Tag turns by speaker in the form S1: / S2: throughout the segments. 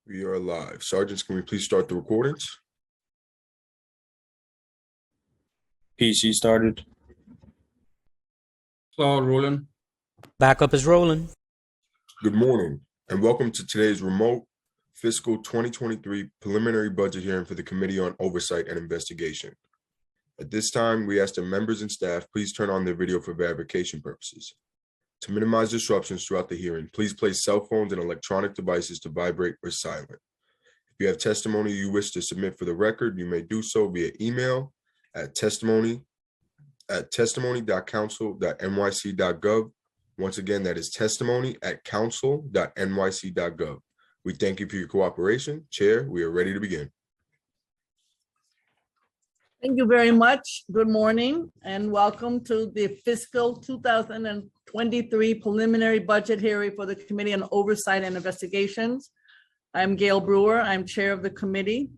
S1: We are live. Sergeants, can we please start the recordings?
S2: PC started.
S3: Cloud rolling.
S2: Backup is rolling.
S1: Good morning and welcome to today's remote fiscal 2023 preliminary budget hearing for the Committee on Oversight and Investigation. At this time, we ask that members and staff please turn on their video for verification purposes. To minimize disruptions throughout the hearing, please place cell phones and electronic devices to vibrate or silent. If you have testimony you wish to submit for the record, you may do so via email at testimony.council.nyc.gov. Once again, that is testimony@council.nyc.gov. We thank you for your cooperation. Chair, we are ready to begin.
S4: Thank you very much. Good morning and welcome to the fiscal 2023 preliminary budget hearing for the Committee on Oversight and Investigations. I'm Gail Brewer. I'm chair of the committee.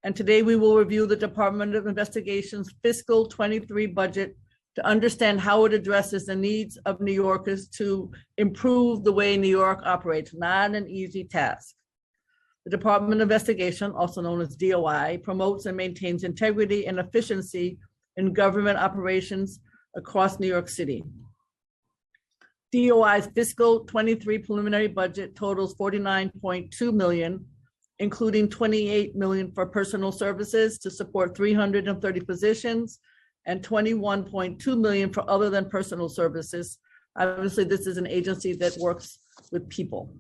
S4: And today we will review the Department of Investigation's fiscal 23 budget to understand how it addresses the needs of New Yorkers to improve the way New York operates. Not an easy task. The Department of Investigation, also known as DOI, promotes and maintains integrity and efficiency in government operations across New York City. DOI's fiscal 23 preliminary budget totals $49.2 million, including $28 million for personal services to support 330 positions and $21.2 million for other than personal services. Obviously, this is an agency that works with people.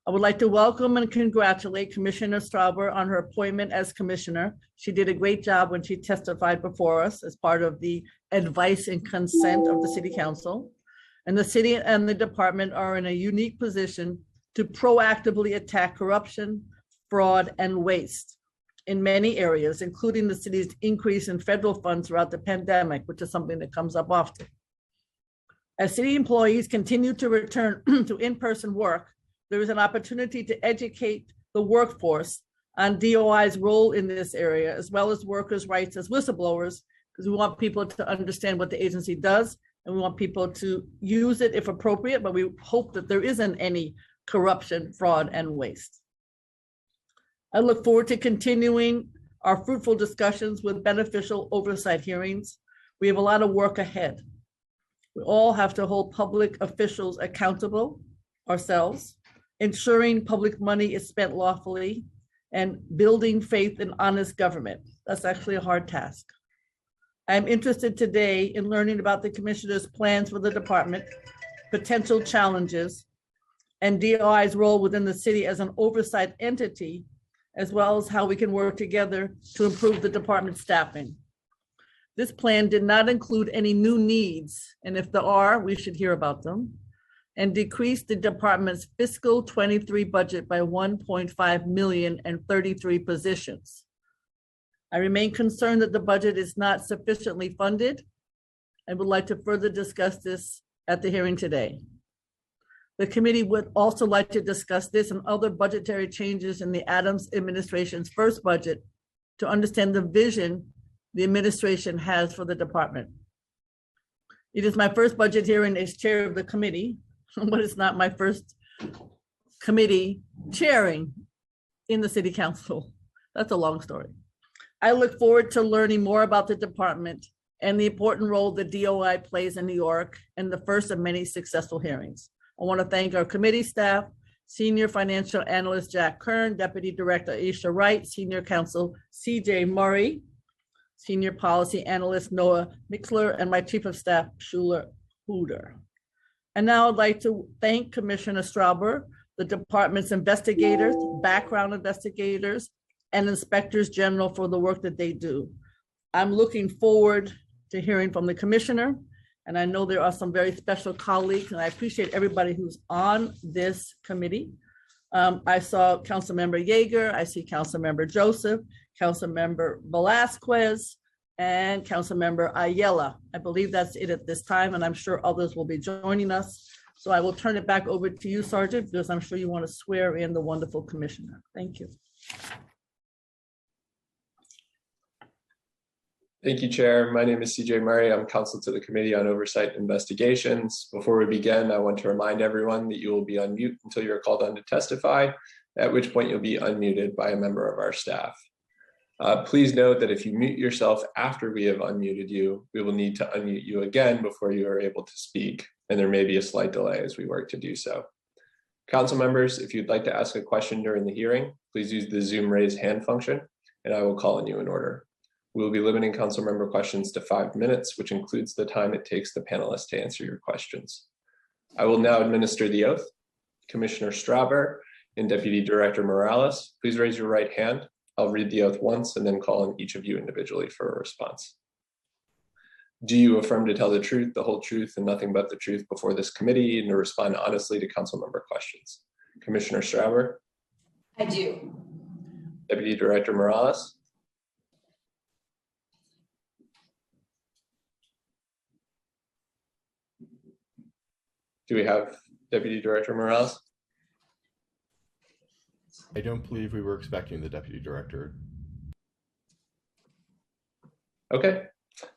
S4: I would like to welcome and congratulate Commissioner Strauber on her appointment as commissioner. She did a great job when she testified before us as part of the advice and consent of the City Council. And the city and the department are in a unique position to proactively attack corruption, fraud, and waste in many areas, including the city's increase in federal funds throughout the pandemic, which is something that comes up often. As city employees continue to return to in-person work, there is an opportunity to educate the workforce on DOI's role in this area, as well as workers' rights as whistleblowers, because we want people to understand what the agency does, and we want people to use it if appropriate, but we hope that there isn't any corruption, fraud, and waste. I look forward to continuing our fruitful discussions with beneficial oversight hearings. We have a lot of work ahead. We all have to hold public officials accountable ourselves, ensuring public money is spent lawfully, and building faith in honest government. That's actually a hard task. I'm interested today in learning about the commissioner's plans for the department, potential challenges, and DOI's role within the city as an oversight entity, as well as how we can work together to improve the department's staffing. This plan did not include any new needs, and if there are, we should hear about them, and decreased the department's fiscal 23 budget by 1.5 million and 33 positions. I remain concerned that the budget is not sufficiently funded and would like to further discuss this at the hearing today. The committee would also like to discuss this and other budgetary changes in the Adams administration's first budget to understand the vision the administration has for the department. It is my first budget hearing as chair of the committee, but it's not my first committee chairing in the City Council. That's a long story. I look forward to learning more about the department and the important role that DOI plays in New York and the first of many successful hearings. I want to thank our committee staff, Senior Financial Analyst Jack Kern, Deputy Director Aisha Wright, Senior Counsel CJ Murray, Senior Policy Analyst Noah Mixler, and my Chief of Staff, Schuler Hooter. And now I'd like to thank Commissioner Strauber, the department's investigators, background investigators, and inspectors general for the work that they do. I'm looking forward to hearing from the commissioner, and I know there are some very special colleagues, and I appreciate everybody who's on this committee. I saw Councilmember Yeager, I see Councilmember Joseph, Councilmember Velasquez, and Councilmember Ayala. I believe that's it at this time, and I'm sure others will be joining us. So I will turn it back over to you, Sergeant, because I'm sure you want to swear in the wonderful commissioner. Thank you.
S5: Thank you, Chair. My name is CJ Murray. I'm counsel to the Committee on Oversight and Investigations. Before we begin, I want to remind everyone that you will be on mute until you're called on to testify. at which point you'll be unmuted by a member of our staff. Please note that if you mute yourself after we have unmuted you, we will need to unmute you again before you are able to speak, and there may be a slight delay as we work to do so. Council members, if you'd like to ask a question during the hearing, please use the Zoom raise hand function, and I will call on you in order. We will be limiting council member questions to 5 minutes, which includes the time it takes the panelists to answer your questions. I will now administer the oath. Commissioner Strauber and Deputy Director Morales, please raise your right hand. I'll read the oath once and then call on each of you individually for a response. Do you affirm to tell the truth, the whole truth, and nothing but the truth before this committee and to respond honestly to council member questions? Commissioner Strauber?
S3: I do.
S5: Deputy Director Morales? Do we have Deputy Director Morales?
S6: I don't believe we were expecting the Deputy Director.
S5: Okay.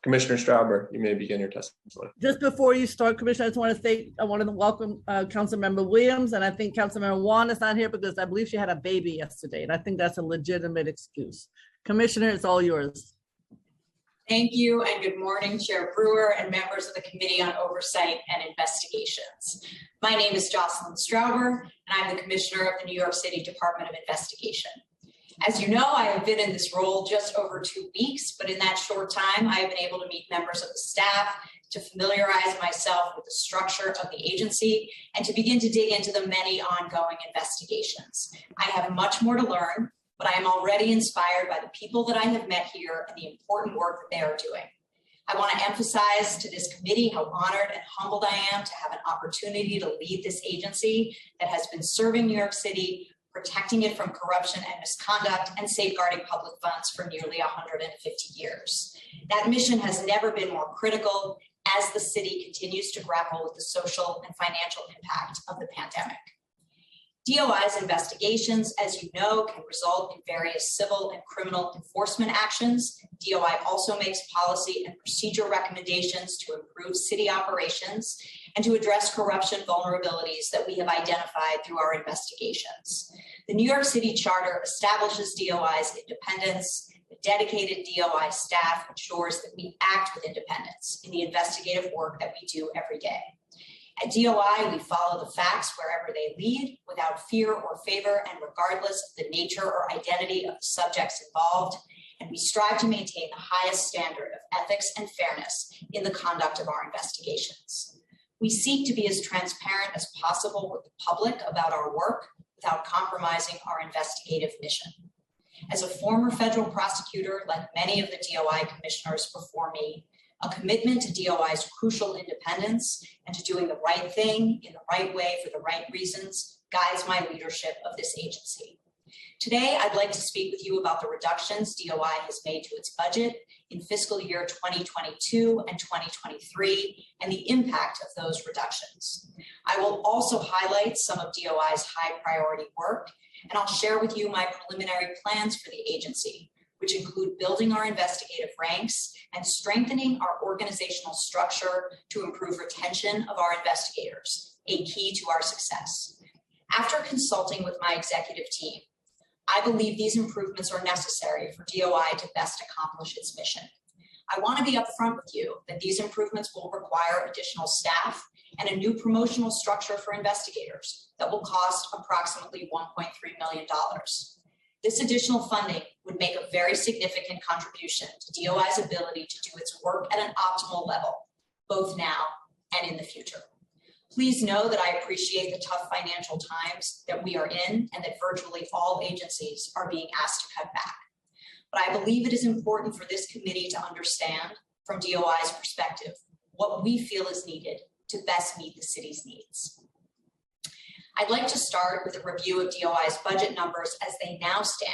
S5: Commissioner Strauber, you may begin your testimony.
S4: Just before you start, Commissioner, I just want to say, I wanted to welcome Councilmember Williams, and I think Councilmember Juan is not here because I believe she had a baby yesterday, and I think that's a legitimate excuse. Commissioner, it's all yours.
S3: Thank you, and good morning, Chair Brewer and members of the Committee on Oversight and Investigations. My name is Jocelyn Strauber, and I'm the Commissioner of the New York City Department of Investigation. As you know, I have been in this role just over 2 weeks, but in that short time, I have been able to meet members of the staff, to familiarize myself with the structure of the agency, and to begin to dig into the many ongoing investigations. I have much more to learn, but I am already inspired by the people that I have met here and the important work that they are doing. I want to emphasize to this committee how honored and humbled I am to have an opportunity to lead this agency that has been serving New York City, protecting it from corruption and misconduct, and safeguarding public funds for nearly 150 years. That mission has never been more critical as the city continues to grapple with the social and financial impact of the pandemic. DOI's investigations, as you know, can result in various civil and criminal enforcement actions. DOI also makes policy and procedure recommendations to improve city operations and to address corruption vulnerabilities that we have identified through our investigations. The New York City Charter establishes DOI's independence. The dedicated DOI staff ensures that we act with independence in the investigative work that we do every day. At DOI, we follow the facts wherever they lead, without fear or favor, and regardless of the nature or identity of the subjects involved. And we strive to maintain the highest standard of ethics and fairness in the conduct of our investigations. We seek to be as transparent as possible with the public about our work without compromising our investigative mission. As a former federal prosecutor, like many of the DOI commissioners before me, a commitment to DOI's crucial independence and to doing the right thing in the right way for the right reasons guides my leadership of this agency. Today, I'd like to speak with you about the reductions DOI has made to its budget in fiscal year 2022 and 2023 and the impact of those reductions. I will also highlight some of DOI's high priority work, and I'll share with you my preliminary plans for the agency, which include building our investigative ranks and strengthening our organizational structure to improve retention of our investigators, a key to our success. After consulting with my executive team, I believe these improvements are necessary for DOI to best accomplish its mission. I want to be upfront with you that these improvements will require additional staff and a new promotional structure for investigators that will cost approximately $1.3 million. This additional funding would make a very significant contribution to DOI's ability to do its work at an optimal level, both now and in the future. Please know that I appreciate the tough financial times that we are in and that virtually all agencies are being asked to cut back. But I believe it is important for this committee to understand, from DOI's perspective, what we feel is needed to best meet the city's needs. I'd like to start with a review of DOI's budget numbers as they now stand,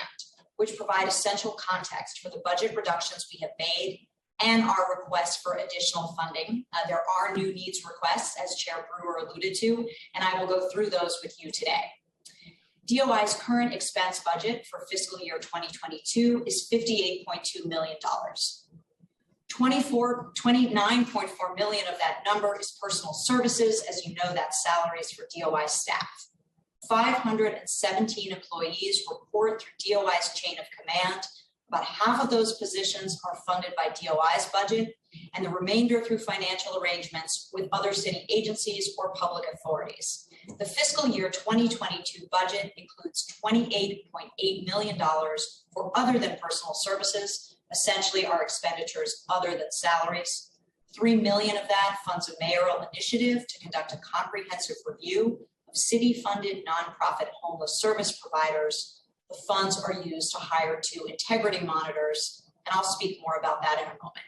S3: which provide essential context for the budget reductions we have made and our requests for additional funding. There are new needs requests, as Chair Brewer alluded to, and I will go through those with you today. DOI's current expense budget for fiscal year 2022 is $58.2 million. $29.4 million of that number is personal services. As you know, that's salaries for DOI staff. 517 employees report through DOI's chain of command. About half of those positions are funded by DOI's budget, and the remainder through financial arrangements with other city agencies or public authorities. The fiscal year 2022 budget includes $28.8 million for other than personal services, essentially our expenditures other than salaries. $3 million of that funds a mayoral initiative to conduct a comprehensive review of city-funded nonprofit homeless service providers. The funds are used to hire 2 integrity monitors, and I'll speak more about that in a moment.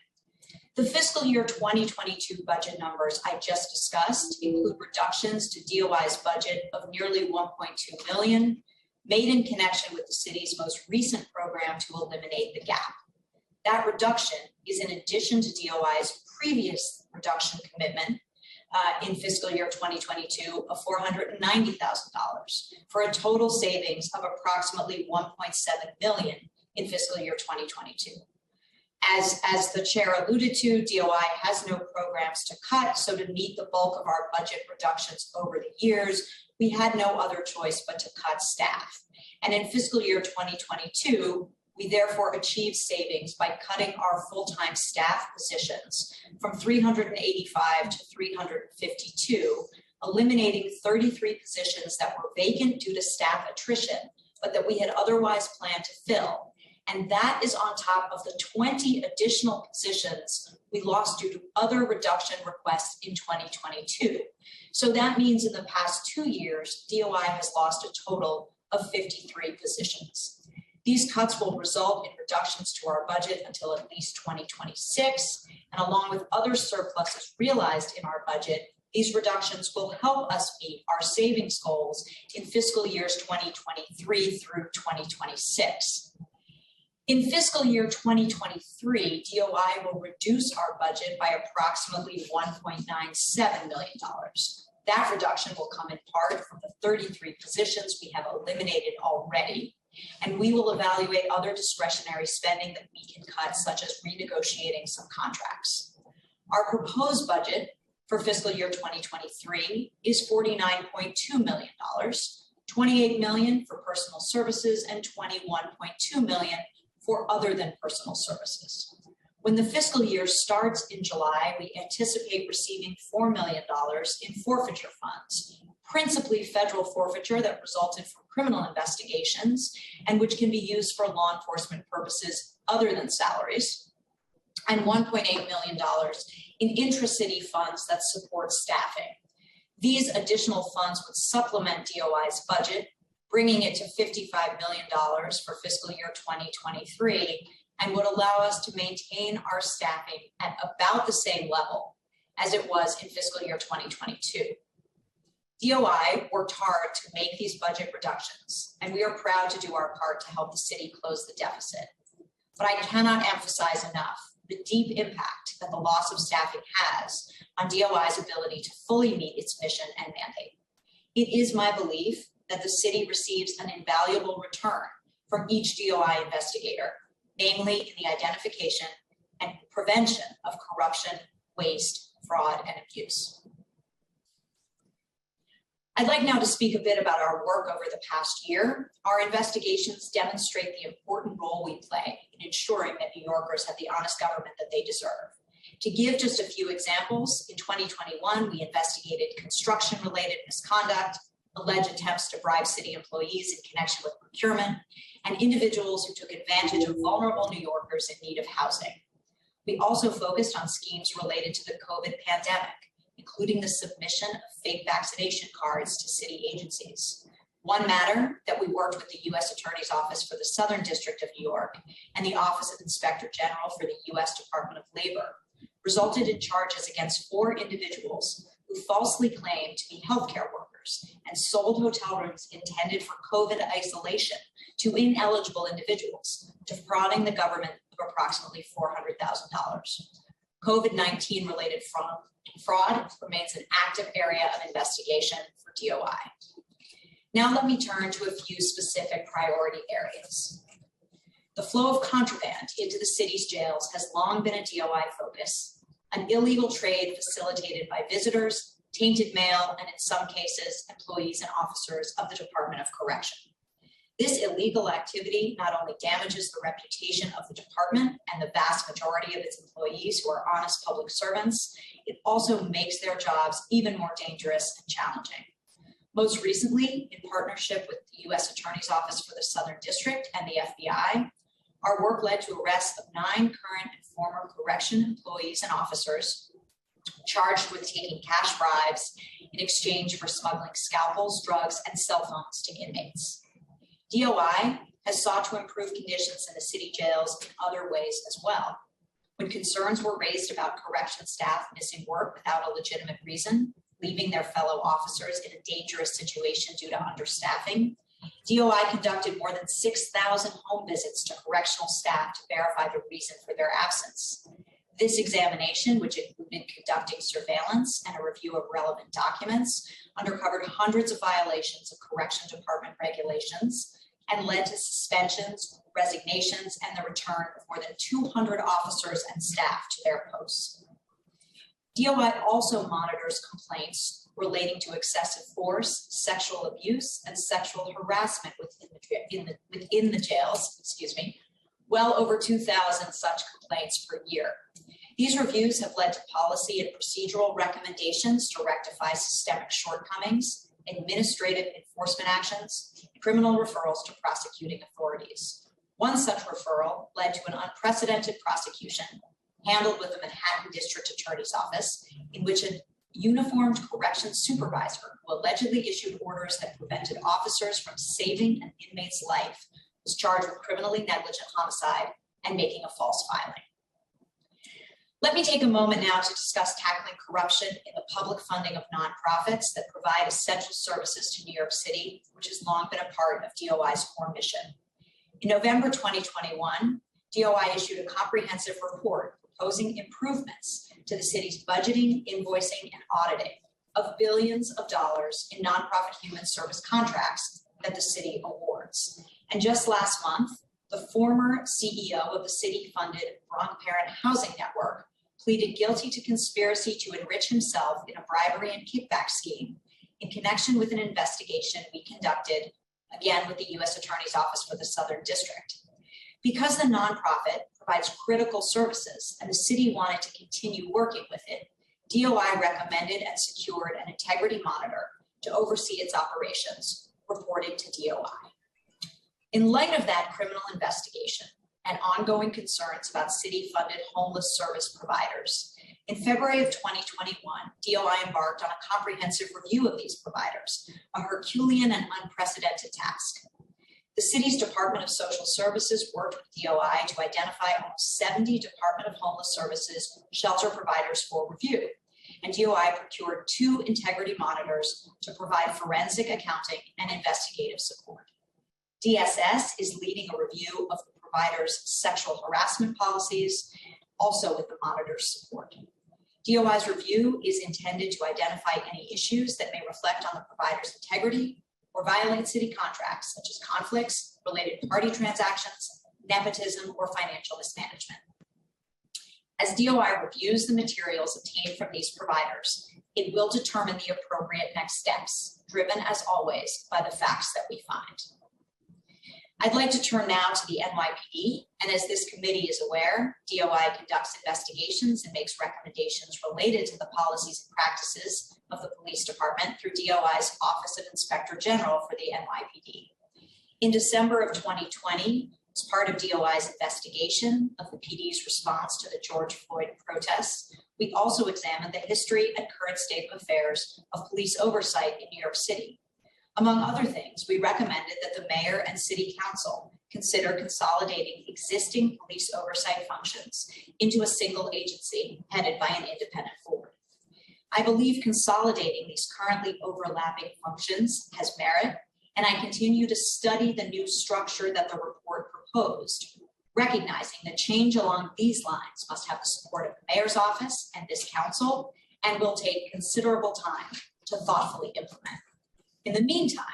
S3: The fiscal year 2022 budget numbers I just discussed include reductions to DOI's budget of nearly $1.2 million, made in connection with the city's most recent program to eliminate the gap. That reduction is in addition to DOI's previous reduction commitment in fiscal year 2022 of $490,000 for a total savings of approximately $1.7 million in fiscal year 2022. As the chair alluded to, DOI has no programs to cut, so to meet the bulk of our budget reductions over the years, we had no other choice but to cut staff. And in fiscal year 2022, we therefore achieved savings by cutting our full-time staff positions from 385 to 352, eliminating 33 positions that were vacant due to staff attrition, but that we had otherwise planned to fill. And that is on top of the 20 additional positions we lost due to other reduction requests in 2022. So that means in the past 2 years, DOI has lost a total of 53 positions. These cuts will result in reductions to our budget until at least 2026, and along with other surpluses realized in our budget, these reductions will help us meet our savings goals in fiscal years 2023 through 2026. In fiscal year 2023, DOI will reduce our budget by approximately $1.97 million. That reduction will come in part from the 33 positions we have eliminated already, and we will evaluate other discretionary spending that we can cut, such as renegotiating some contracts. Our proposed budget for fiscal year 2023 is $49.2 million, $28 million for personal services and $21.2 million for other than personal services. When the fiscal year starts in July, we anticipate receiving $4 million in forfeiture funds, principally federal forfeiture that resulted from criminal investigations and which can be used for law enforcement purposes other than salaries, and $1.8 million in intra-city funds that support staffing. These additional funds would supplement DOI's budget, bringing it to $55 million for fiscal year 2023, and would allow us to maintain our staffing at about the same level as it was in fiscal year 2022. DOI worked hard to make these budget reductions, and we are proud to do our part to help the city close the deficit. But I cannot emphasize enough the deep impact that the loss of staffing has on DOI's ability to fully meet its mission and mandate. It is my belief that the city receives an invaluable return from each DOI investigator, namely in the identification and prevention of corruption, waste, fraud, and abuse. I'd like now to speak a bit about our work over the past year. Our investigations demonstrate the important role we play in ensuring that New Yorkers have the honest government that they deserve. To give just a few examples, in 2021, we investigated construction-related misconduct, alleged attempts to bribe city employees in connection with procurement, and individuals who took advantage of vulnerable New Yorkers in need of housing. We also focused on schemes related to the COVID pandemic, including the submission of fake vaccination cards to city agencies. One matter that we worked with the U.S. Attorney's Office for the Southern District of New York and the Office of Inspector General for the U.S. Department of Labor resulted in charges against 4 individuals who falsely claimed to be healthcare workers and sold hotel rooms intended for COVID isolation to ineligible individuals, defrauding the government of approximately $400,000. COVID-19 related fraud remains an active area of investigation for DOI. Now let me turn to a few specific priority areas. The flow of contraband into the city's jails has long been a DOI focus. An illegal trade facilitated by visitors, tainted mail, and in some cases, employees and officers of the Department of Correction. This illegal activity not only damages the reputation of the department and the vast majority of its employees who are honest public servants, it also makes their jobs even more dangerous and challenging. Most recently, in partnership with the U.S. Attorney's Office for the Southern District and the FBI, our work led to arrests of 9 current and former correction employees and officers charged with taking cash bribes in exchange for smuggling scalpels, drugs, and cell phones to inmates. DOI has sought to improve conditions in the city jails in other ways as well. When concerns were raised about correction staff missing work without a legitimate reason, leaving their fellow officers in a dangerous situation due to understaffing, DOI conducted more than 6,000 home visits to correctional staff to verify the reason for their absence. This examination, which included conducting surveillance and a review of relevant documents, uncovered hundreds of violations of correction department regulations and led to suspensions, resignations, and the return of more than 200 officers and staff to their posts. DOI also monitors complaints relating to excessive force, sexual abuse, and sexual harassment within the jails, well over 2,000 such complaints per year. These reviews have led to policy and procedural recommendations to rectify systemic shortcomings, administrative enforcement actions, and criminal referrals to prosecuting authorities. One such referral led to an unprecedented prosecution handled with the Manhattan District Attorney's Office, in which a uniformed corrections supervisor who allegedly issued orders that prevented officers from saving an inmate's life was charged with criminally negligent homicide and making a false filing. Let me take a moment now to discuss tackling corruption in the public funding of nonprofits that provide essential services to New York City, which has long been a part of DOI's core mission. In November 2021, DOI issued a comprehensive report proposing improvements to the city's budgeting, invoicing, and auditing of billions of dollars in nonprofit human service contracts that the city awards. And just last month, the former CEO of the city-funded Wrong Parent Housing Network pleaded guilty to conspiracy to enrich himself in a bribery and kickback scheme in connection with an investigation we conducted, again with the U.S. Attorney's Office for the Southern District. Because the nonprofit provides critical services and the city wanted to continue working with it, DOI recommended and secured an integrity monitor to oversee its operations, reported to DOI. In light of that criminal investigation and ongoing concerns about city-funded homeless service providers, in February of 2021, DOI embarked on a comprehensive review of these providers, a Herculean and unprecedented task. The city's Department of Social Services worked with DOI to identify almost 70 Department of Homeless Services shelter providers for review, and DOI procured 2 integrity monitors to provide forensic accounting and investigative support. DSS is leading a review of the provider's sexual harassment policies, also with the monitor's support. DOI's review is intended to identify any issues that may reflect on the provider's integrity or violate city contracts, such as conflicts, related party transactions, nepotism, or financial mismanagement. As DOI reviews the materials obtained from these providers, it will determine the appropriate next steps, driven as always by the facts that we find. I'd like to turn now to the NYPD, and as this committee is aware, DOI conducts investigations and makes recommendations related to the policies and practices of the police department through DOI's Office of Inspector General for the NYPD. In December of 2020, as part of DOI's investigation of the PD's response to the George Floyd protests, we also examined the history and current state of affairs of police oversight in New York City. Among other things, we recommended that the mayor and city council consider consolidating existing police oversight functions into a single agency headed by an independent board. I believe consolidating these currently overlapping functions has merit, and I continue to study the new structure that the report proposed, recognizing that change along these lines must have the support of the mayor's office and this council, and will take considerable time to thoughtfully implement. In the meantime,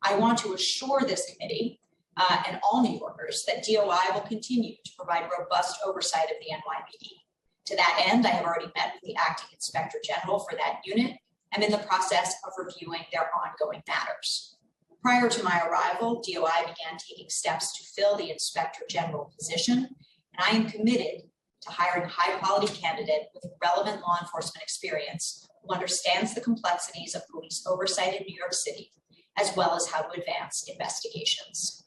S3: I want to assure this committee and all New Yorkers that DOI will continue to provide robust oversight of the NYPD. To that end, I have already met with the acting inspector general for that unit am in the process of reviewing their ongoing matters. Prior to my arrival, DOI began taking steps to fill the Inspector General position, and I am committed to hiring a high-quality candidate with relevant law enforcement experience who understands the complexities of police oversight in New York City, as well as how to advance investigations.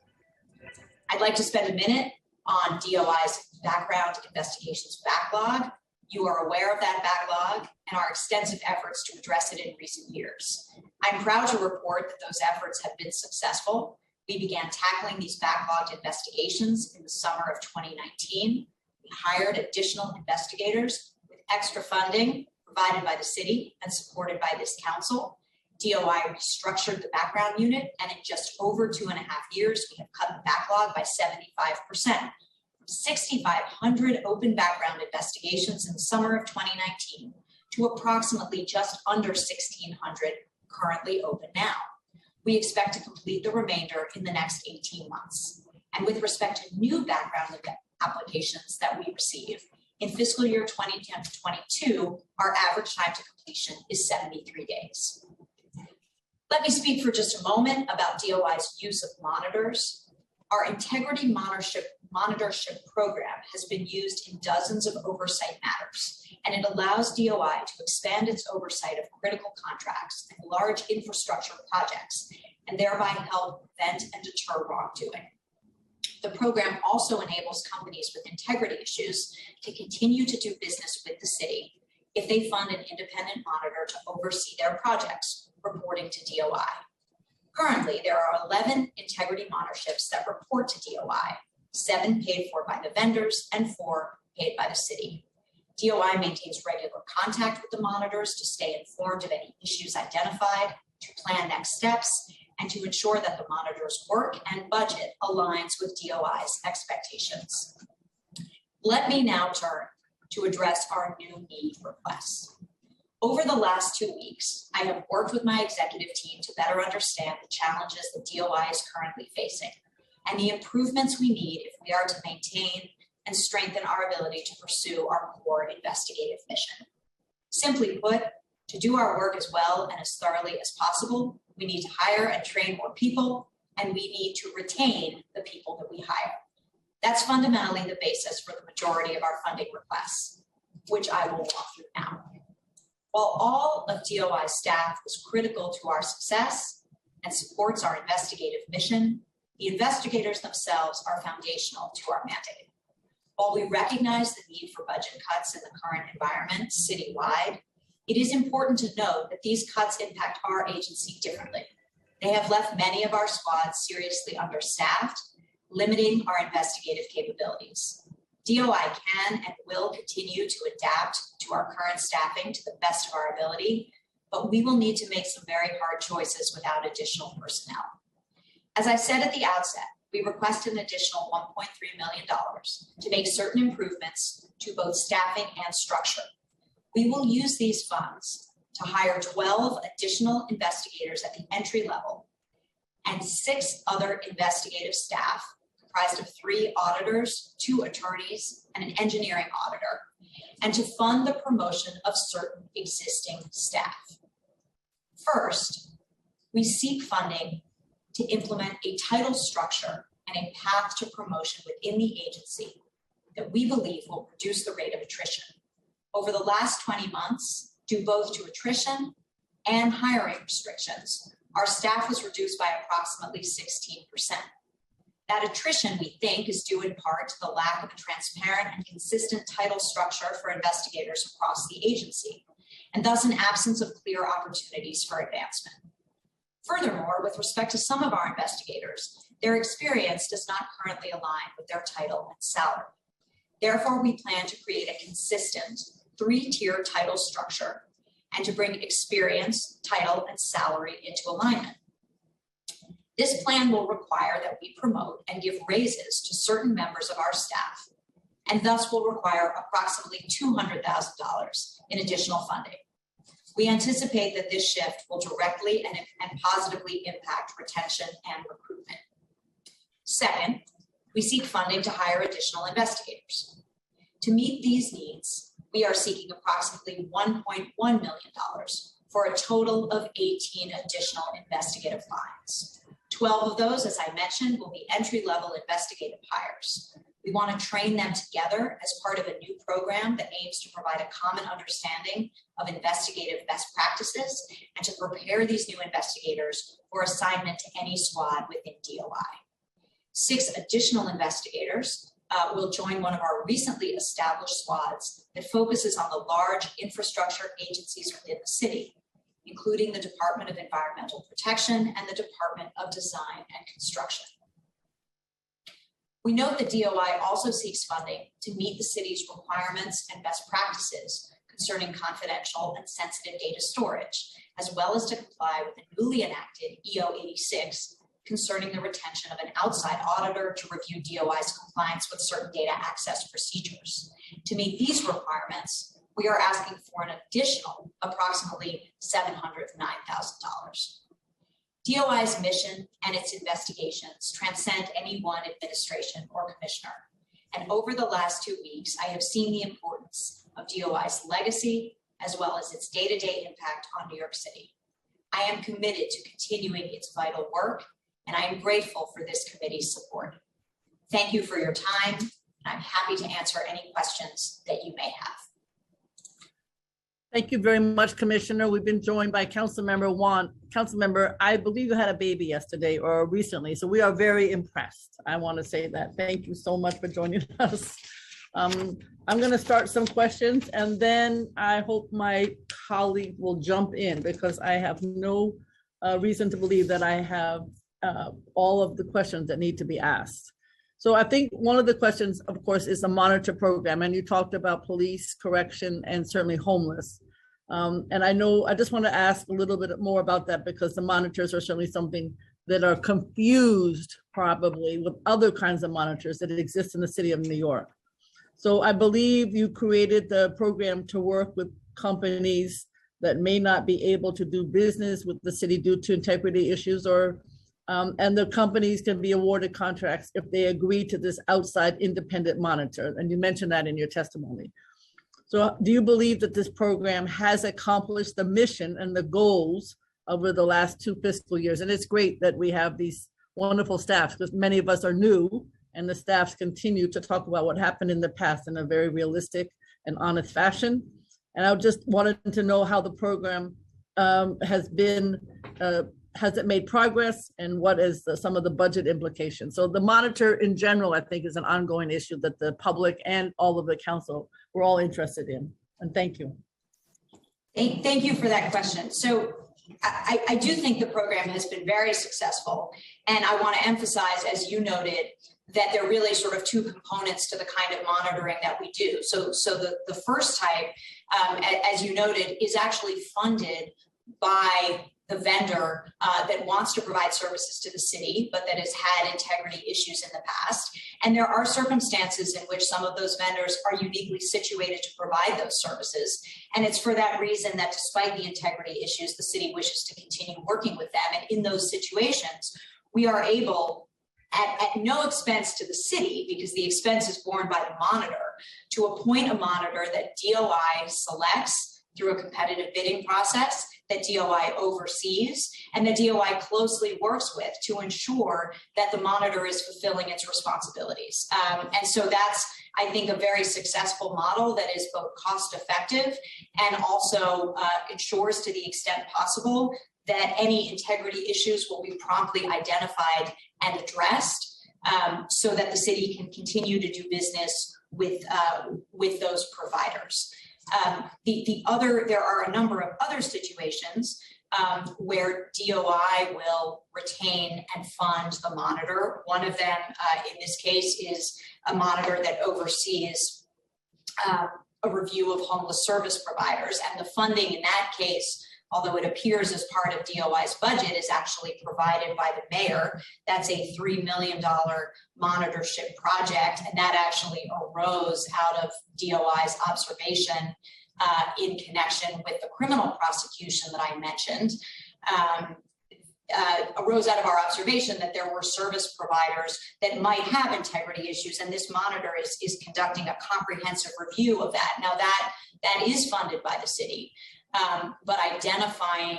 S3: I'd like to spend a minute on DOI's background investigations backlog. You are aware of that backlog and our extensive efforts to address it in recent years. I'm proud to report that those efforts have been successful. We began tackling these backlogged investigations in the summer of 2019. We hired additional investigators with extra funding provided by the city and supported by this council. DOI restructured the background unit, and in just over 2.5 years, we have cut the backlog by 75%. From 6,500 open background investigations in the summer of 2019 to approximately just under 1,600 currently open now. We expect to complete the remainder in the next 18 months. And with respect to new background applications that we receive, in fiscal year 2022, our average time to completion is 73 days. Let me speak for just a moment about DOI's use of monitors. Our integrity monitorship program has been used in dozens of oversight matters, and it allows DOI to expand its oversight of critical contracts and large infrastructure projects, and thereby help prevent and deter wrongdoing. The program also enables companies with integrity issues to continue to do business with the city if they fund an independent monitor to oversee their projects, reporting to DOI. Currently, there are 11 integrity monitorships that report to DOI, 7 paid for by the vendors and 4 paid by the city. DOI maintains regular contact with the monitors to stay informed of any issues identified, to plan next steps, and to ensure that the monitor's work and budget aligns with DOI's expectations. Let me now turn to address our new need requests. Over the last 2 weeks, I have worked with my executive team to better understand the challenges that DOI is currently facing and the improvements we need if we are to maintain and strengthen our ability to pursue our core investigative mission. Simply put, to do our work as well and as thoroughly as possible, we need to hire and train more people, and we need to retain the people that we hire. That's fundamentally the basis for the majority of our funding requests, which I will walk through now. While all of DOI's staff is critical to our success and supports our investigative mission, the investigators themselves are foundational to our mandate. While we recognize the need for budget cuts in the current environment citywide, it is important to note that these cuts impact our agency differently. They have left many of our squads seriously understaffed, limiting our investigative capabilities. DOI can and will continue to adapt to our current staffing to the best of our ability, but we will need to make some very hard choices without additional personnel. As I said at the outset, we request an additional $1.3 million to make certain improvements to both staffing and structure. We will use these funds to hire 12 additional investigators at the entry level and 6 other investigative staff comprised of 3 auditors, 2 attorneys, and an engineering auditor, and to fund the promotion of certain existing staff. First, we seek funding to implement a title structure and a path to promotion within the agency that we believe will reduce the rate of attrition. Over the last 20 months, due both to attrition and hiring restrictions, our staff was reduced by approximately 16%. That attrition, we think, is due in part to the lack of a transparent and consistent title structure for investigators across the agency, and thus an absence of clear opportunities for advancement. Furthermore, with respect to some of our investigators, their experience does not currently align with their title and salary. Therefore, we plan to create a consistent 3-tier title structure and to bring experience, title, and salary into alignment. This plan will require that we promote and give raises to certain members of our staff, and thus will require approximately $200,000 in additional funding. We anticipate that this shift will directly and positively impact retention and recruitment. Second, we seek funding to hire additional investigators. To meet these needs, we are seeking approximately $1.1 million for a total of 18 additional investigative fines. 12 of those, as I mentioned, will be entry-level investigative hires. We want to train them together as part of a new program that aims to provide a common understanding of investigative best practices and to prepare these new investigators for assignment to any squad within DOI. 6 additional investigators will join one of our recently established squads that focuses on the large infrastructure agencies within the city, including the Department of Environmental Protection and the Department of Design and Construction. We note that DOI also seeks funding to meet the city's requirements and best practices concerning confidential and sensitive data storage, as well as to comply with the newly enacted EO 86 concerning the retention of an outside auditor to review DOI's compliance with certain data access procedures. To meet these requirements, we are asking for an additional approximately $709,000. DOI's mission and its investigations transcend any one administration or commissioner. And over the last 2 weeks, I have seen the importance of DOI's legacy as well as its day-to-day impact on New York City. I am committed to continuing its vital work, and I am grateful for this committee's support. Thank you for your time, and I'm happy to answer any questions that you may have.
S4: Thank you very much, Commissioner. We've been joined by Councilmember Juan. Councilmember, I believe you had a baby yesterday or recently, so we are very impressed. I want to say that. Thank you so much for joining us. I'm going to start some questions, and then I hope my colleague will jump in because I have no reason to believe that I have all of the questions that need to be asked. So I think one of the questions, of course, is the monitor program. And you talked about police, correction, and certainly homeless. And I just want to ask a little bit more about that because the monitors are certainly something that are confused probably with other kinds of monitors that exist in the city of New York. So I believe you created the program to work with companies that may not be able to do business with the city due to integrity issues and the companies can be awarded contracts if they agree to this outside independent monitor. And you mentioned that in your testimony. So do you believe that this program has accomplished the mission and the goals over the last 2 fiscal years? And it's great that we have these wonderful staffs because many of us are new and the staffs continue to talk about what happened in the past in a very realistic and honest fashion. And I just wanted to know how the program has it made progress and what is some of the budget implications? So the monitor in general, I think, is an ongoing issue that the public and all of the council were all interested in. And thank you.
S3: Thank you for that question. So I do think the program has been very successful. And I want to emphasize, as you noted, that there are really sort of 2 components to the kind of monitoring that we do. So the first type, as you noted, is actually funded by the vendor that wants to provide services to the city, but that has had integrity issues in the past. And there are circumstances in which some of those vendors are uniquely situated to provide those services. And it's for that reason that despite the integrity issues, the city wishes to continue working with them. And in those situations, we are able, at no expense to the city, because the expense is borne by the monitor, to appoint a monitor that DOI selects through a competitive bidding process, that DOI oversees, and that DOI closely works with to ensure that the monitor is fulfilling its responsibilities. And so that's, I think, a very successful model that is both cost effective and also ensures to the extent possible that any integrity issues will be promptly identified and addressed so that the city can continue to do business with those providers. There are a number of other situations where DOI will retain and fund the monitor. One of them, in this case, is a monitor that oversees a review of homeless service providers. And the funding in that case, although it appears as part of DOI's budget, is actually provided by the mayor. That's a $3 million monitorship project, and that actually arose out of DOI's observation in connection with the criminal prosecution that I mentioned. Arose out of our observation that there were service providers that might have integrity issues, and this monitor is conducting a comprehensive review of that. Now that is funded by the city. but identifying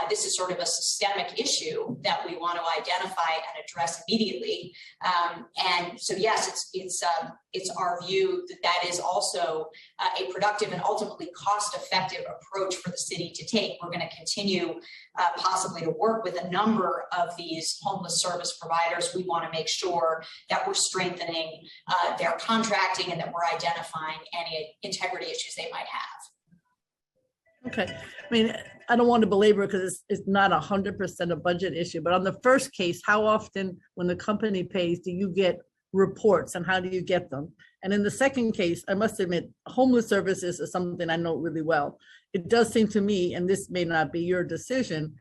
S3: this is sort of a systemic issue that we want to identify and address immediately. And so, yes, it's our view that that is also a productive and ultimately cost-effective approach for the city to take. We're going to continue possibly to work with a number of these homeless service providers. We want to make sure that we're strengthening their contracting and that we're identifying any integrity issues they might have.
S4: Okay, I mean, I don't want to belabor it because it's not 100% a budget issue, but on the first case, how often when the company pays do you get reports and how do you get them? And in the second case, I must admit, homeless services is something I know really well. It does seem to me, and this may not be your decision,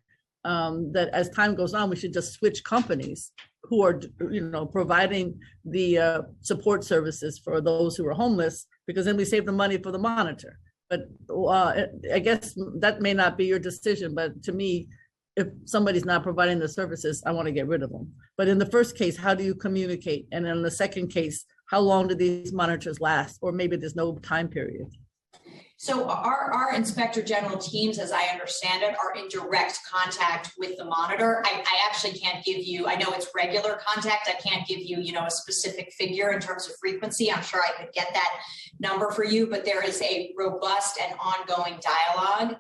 S4: that as time goes on, we should just switch companies who are, providing the support services for those who are homeless, because then we save the money for the monitor. But I guess that may not be your decision, but to me, if somebody's not providing the services, I want to get rid of them. But in the first case, how do you communicate? And in the second case, how long do these monitors last? Or maybe there's no time period.
S3: So our Inspector General teams, as I understand it, are in direct contact with the monitor. I actually can't give you, I know it's regular contact. I can't give you, a specific figure in terms of frequency. I'm sure I could get that number for you, but there is a robust and ongoing dialogue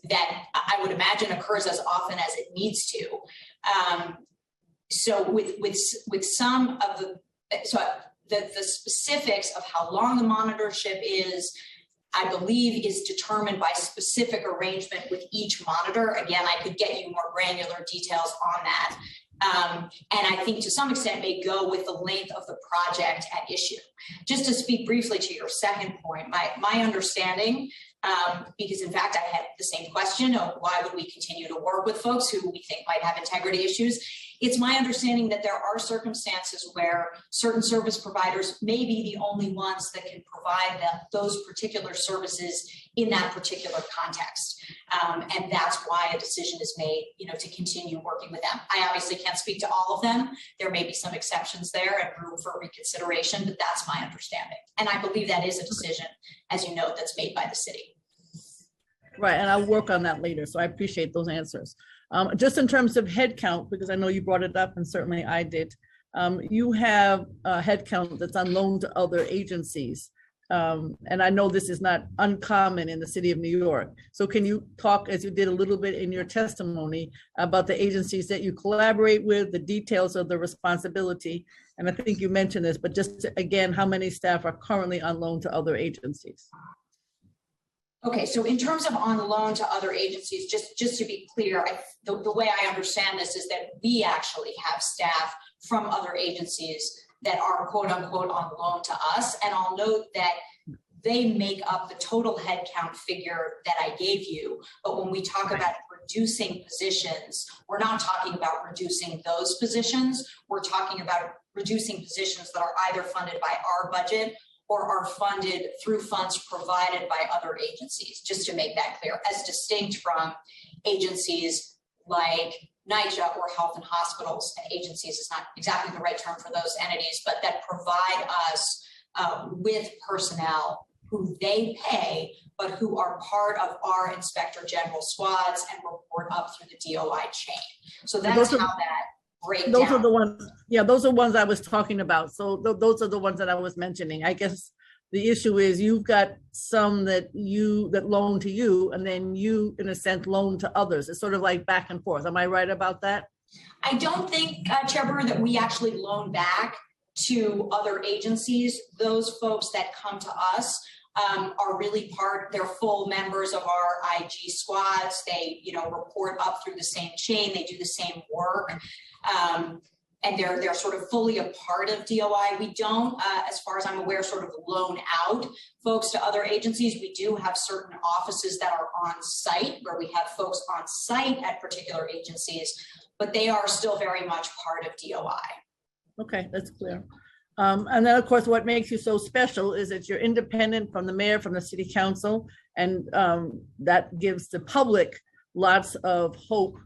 S3: that I would imagine occurs as often as it needs to. So with some of the specifics of how long the monitorship is, I believe is determined by specific arrangement with each monitor. Again, I could get you more granular details on that. And I think to some extent may go with the length of the project at issue. Just to speak briefly to your second point, my understanding, because in fact I had the same question of why would we continue to work with folks who we think might have integrity issues. It's my understanding that there are circumstances where certain service providers may be the only ones that can provide those particular services in that particular context. And that's why a decision is made, to continue working with them. I obviously can't speak to all of them. There may be some exceptions there and room for reconsideration, but that's my understanding. And I believe that is a decision, as you know, that's made by the city.
S4: Right, and I'll work on that later. So I appreciate those answers. Just in terms of headcount, because I know you brought it up and certainly I did, you have a headcount that's on loan to other agencies. And I know this is not uncommon in the city of New York. So can you talk, as you did a little bit in your testimony, about the agencies that you collaborate with, the details of the responsibility? And I think you mentioned this, but just again, how many staff are currently on loan to other agencies?
S3: Okay, so in terms of on loan to other agencies, just to be clear, the way I understand this is that we actually have staff from other agencies that are quote unquote on loan to us. And I'll note that they make up the total headcount figure that I gave you. But when we talk about reducing positions, we're not talking about reducing those positions. We're talking about reducing positions that are either funded by our budget or are funded through funds provided by other agencies, just to make that clear, as distinct from agencies like NYCHA or Health and Hospitals. And agencies is not exactly the right term for those entities, but that provide us with personnel who they pay, but who are part of our Inspector General squads and report up through the DOI chain. So that's how that breakdown.
S4: Those are the ones, yeah, those are ones I was talking about. So those are the ones that I was mentioning. I guess the issue is you've got some that loan to you, and then you, in a sense, loan to others. It's sort of like back and forth. Am I right about that?
S3: I don't think, Chair Brewer, that we actually loan back to other agencies. Those folks that come to us are really they're full members of our IG squads. They, report up through the same chain. They do the same work. And they're sort of fully a part of DOI. We don't, as far as I'm aware, sort of loan out folks to other agencies. We do have certain offices that are on site where we have folks on site at particular agencies, but they are still very much part of DOI.
S4: Okay, that's clear. And then, of course, what makes you so special is that you're independent from the mayor, from the city council, and that gives the public lots of hope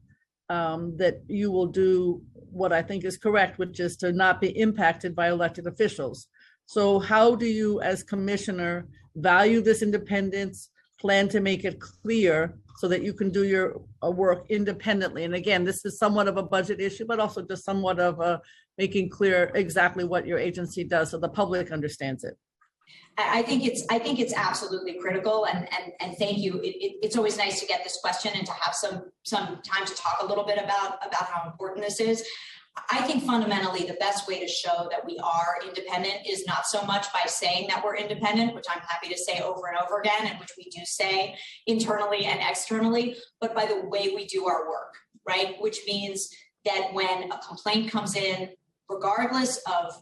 S4: that you will do what I think is correct, which is to not be impacted by elected officials. So how do you, as commissioner, value this independence, plan to make it clear so that you can do your work independently. And again, this is somewhat of a budget issue, but also just somewhat of making clear exactly what your agency does so the public understands it.
S3: I think it's absolutely critical, and thank you. It's always nice to get this question and to have some time to talk a little bit about how important this is. I think fundamentally the best way to show that we are independent is not so much by saying that we're independent, which I'm happy to say over and over again, and which we do say internally and externally, but by the way we do our work, right? Which means that when a complaint comes in, regardless of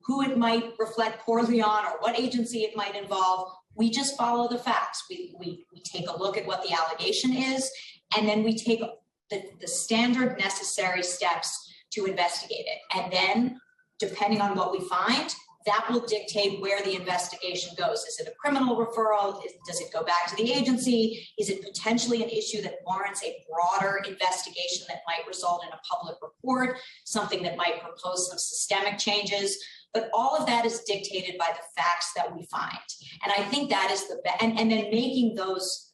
S3: who it might reflect poorly on or what agency it might involve, we just follow the facts. We take a look at what the allegation is, and then we take the standard necessary steps to investigate it. And then, depending on what we find, that will dictate where the investigation goes. Is it a criminal referral? Does it go back to the agency? Is it potentially an issue that warrants a broader investigation that might result in a public report, something that might propose some systemic changes? But all of that is dictated by the facts that we find. And I think that is the best, and then making those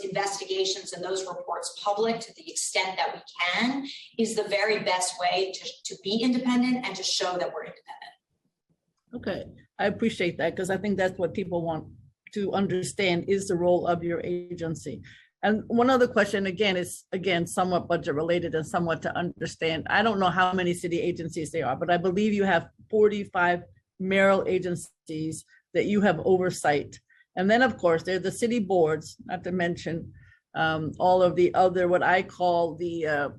S3: investigations and those reports public to the extent that we can is the very best way to be independent and to show that we're independent.
S4: Okay, I appreciate that, because I think that's what people want to understand is the role of your agency. And one other question, again, is somewhat budget related and somewhat to understand. I don't know how many city agencies there are, but I believe you have 45 mayoral agencies that you have oversight. And then, of course, there are the city boards, not to mention all of the other, what I call the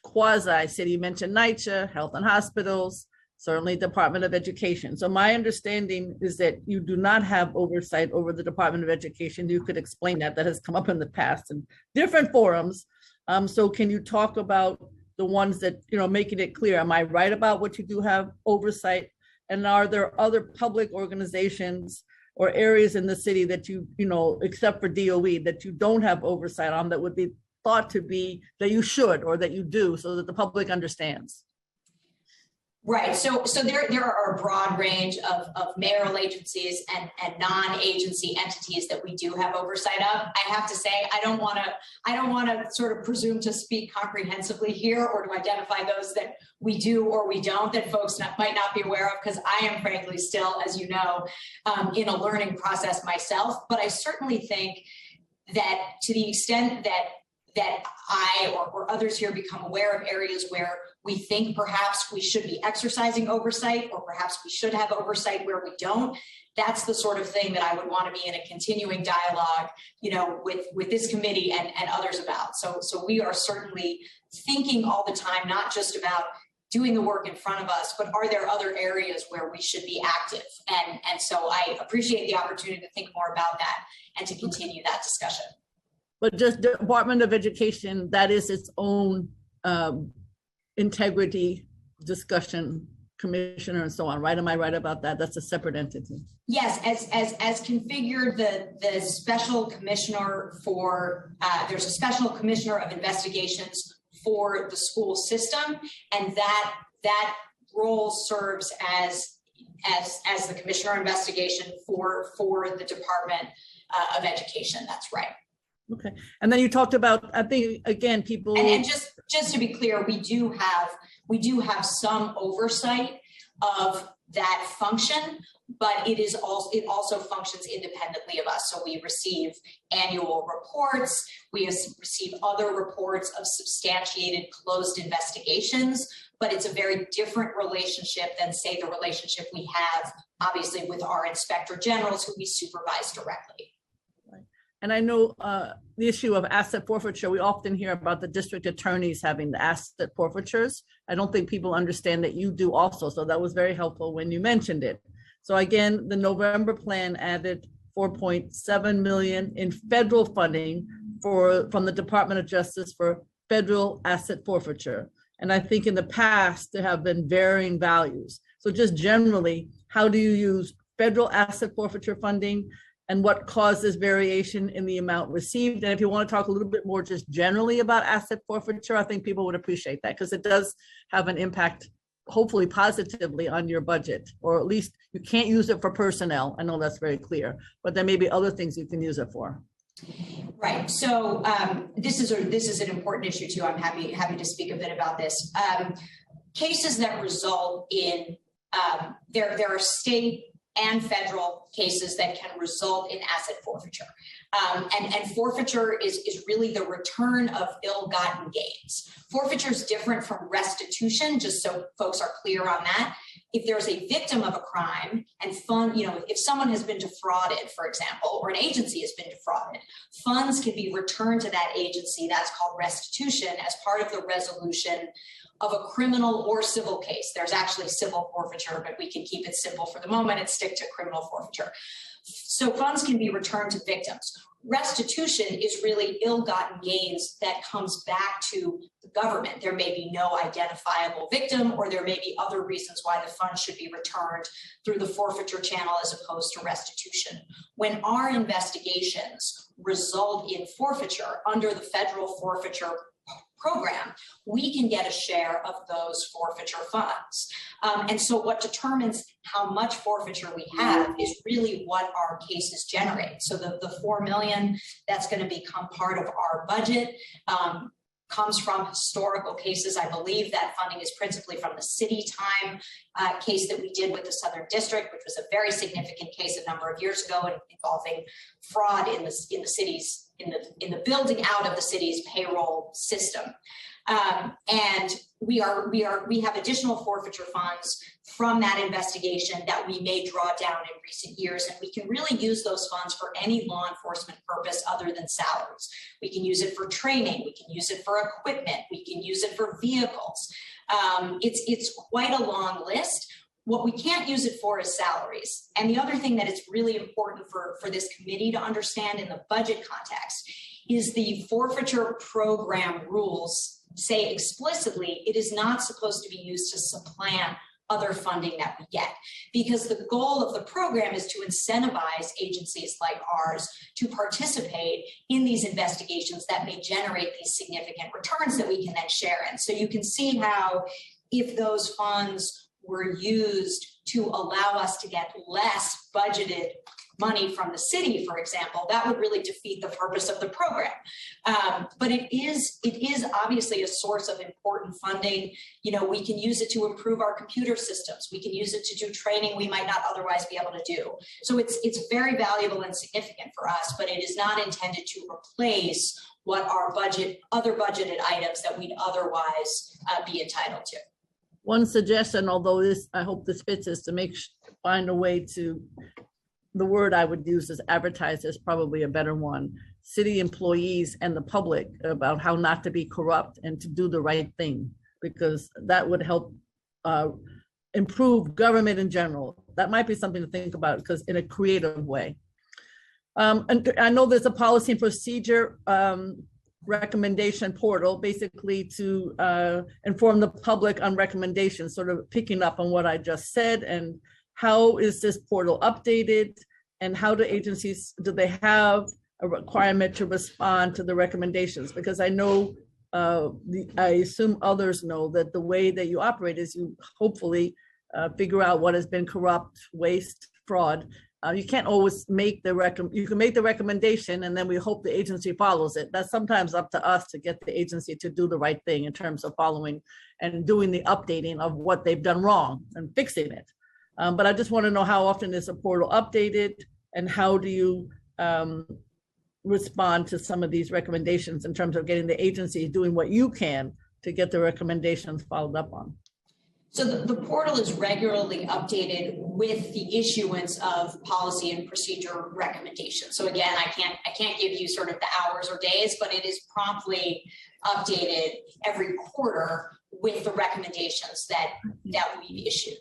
S4: quasi-city, mentioned NYCHA, Health and Hospitals, certainly Department of Education. So my understanding is that you do not have oversight over the Department of Education. You could explain that. That has come up in the past in different forums. So can you talk about the ones that, making it clear, am I right about what you do have oversight? And are there other public organizations or areas in the city that you except for DOE, that you don't have oversight on that would be thought to be that you should or that you do so that the public understands?
S3: Right. So there are a broad range of mayoral agencies and non-agency entities that we do have oversight of. I have to say, I don't want to sort of presume to speak comprehensively here or to identify those that we do or we don't that folks might not be aware of, because I am frankly still, as you know, in a learning process myself. But I certainly think that to the extent that I or others here become aware of areas where we think perhaps we should be exercising oversight, or perhaps we should have oversight where we don't, that's the sort of thing that I would want to be in a continuing dialogue, with this committee and others about. So we are certainly thinking all the time, not just about doing the work in front of us, but are there other areas where we should be active? And so I appreciate the opportunity to think more about that and to continue that discussion.
S4: But just Department of Education, that is its own integrity discussion commissioner and so on, right? Am I right about that? That's a separate entity.
S3: Yes, as configured, the special commissioner for there's a special commissioner of investigations for the school system, and that role serves as the commissioner of investigation for the Department of Education. That's right.
S4: Okay, and then you talked about, I think, again, people.
S3: And just to be clear, we do have some oversight of that function, but it also functions independently of us. So we receive annual reports, we receive other reports of substantiated closed investigations, but it's a very different relationship than, say, the relationship we have, obviously, with our inspector generals who we supervise directly.
S4: And I know the issue of asset forfeiture, we often hear about the district attorneys having the asset forfeitures. I don't think people understand that you do also. So that was very helpful when you mentioned it. So again, the November plan added $4.7 million in federal funding from the Department of Justice for federal asset forfeiture. And I think in the past, there have been varying values. So just generally, how do you use federal asset forfeiture funding, and what causes variation in the amount received? And if you want to talk a little bit more just generally about asset forfeiture, I think people would appreciate that, because it does have an impact hopefully positively on your budget, or at least you can't use it for personnel. I know that's very clear, but there may be other things you can use it for.
S3: Right. So this is an important issue too. I'm happy to speak a bit about this. Cases that result in there are state and federal cases that can result in asset forfeiture. And forfeiture is really the return of ill-gotten gains. Forfeiture is different from restitution, just so folks are clear on that. If there's a victim of a crime and if someone has been defrauded, for example, or an agency has been defrauded, funds can be returned to that agency. That's called restitution as part of the resolution of a criminal or civil case. There's actually civil forfeiture, but we can keep it simple for the moment and stick to criminal forfeiture. So funds can be returned to victims. Restitution is really ill-gotten gains that comes back to the government. There may be no identifiable victim, or there may be other reasons why the funds should be returned through the forfeiture channel as opposed to restitution. When our investigations result in forfeiture under the federal forfeiture program, we can get a share of those forfeiture funds. And so what determines how much forfeiture we have is really what our cases generate. So the $4 million that's going to become part of our budget comes from historical cases. I believe that funding is principally from the city time case that we did with the Southern District, which was a very significant case a number of years ago involving fraud in the city's in the building out of the city's payroll system. And we have additional forfeiture funds from that investigation that we may draw down in recent years, and we can really use those funds for any law enforcement purpose other than salaries. We can use it for training, we can use it for equipment, we can use it for vehicles. It's quite a long list. What we can't use it for is salaries. And the other thing that it's really important for this committee to understand in the budget context is the forfeiture program rules say explicitly it is not supposed to be used to supplant other funding that we get, because the goal of the program is to incentivize agencies like ours to participate in these investigations that may generate these significant returns that we can then share in. So you can see how if those funds were used to allow us to get less budgeted money from the city, for example, that would really defeat the purpose of the program. But it is obviously a source of important funding. You know, we can use it to improve our computer systems. We can use it to do training we might not otherwise be able to do. So it's very valuable and significant for us, but it is not intended to replace what our other budgeted items that we'd otherwise be entitled to.
S4: One suggestion, although I hope this fits, is to find a way to, the word I would use is advertise is probably a better one, city employees and the public about how not to be corrupt and to do the right thing, because that would help improve government in general. That might be something to think about, because in a creative way. And I know there's a policy and procedure recommendation portal, basically to inform the public on recommendations, sort of picking up on what I just said. And how is this portal updated, and how do agencies, do they have a requirement to respond to the recommendations? Because I know, I assume others know that the way that you operate is you hopefully figure out what has been corrupt, waste, fraud. You can't always make you can make the recommendation and then we hope the agency follows it. That's sometimes up to us to get the agency to do the right thing in terms of following and doing the updating of what they've done wrong and fixing it. But I just want to know, how often is the portal updated, and how do you respond to some of these recommendations in terms of getting the agency doing what you can to get the recommendations followed up on?
S3: So the portal is regularly updated with the issuance of policy and procedure recommendations. So again, I can't give you sort of the hours or days, but it is promptly updated every quarter with the recommendations that we've issued.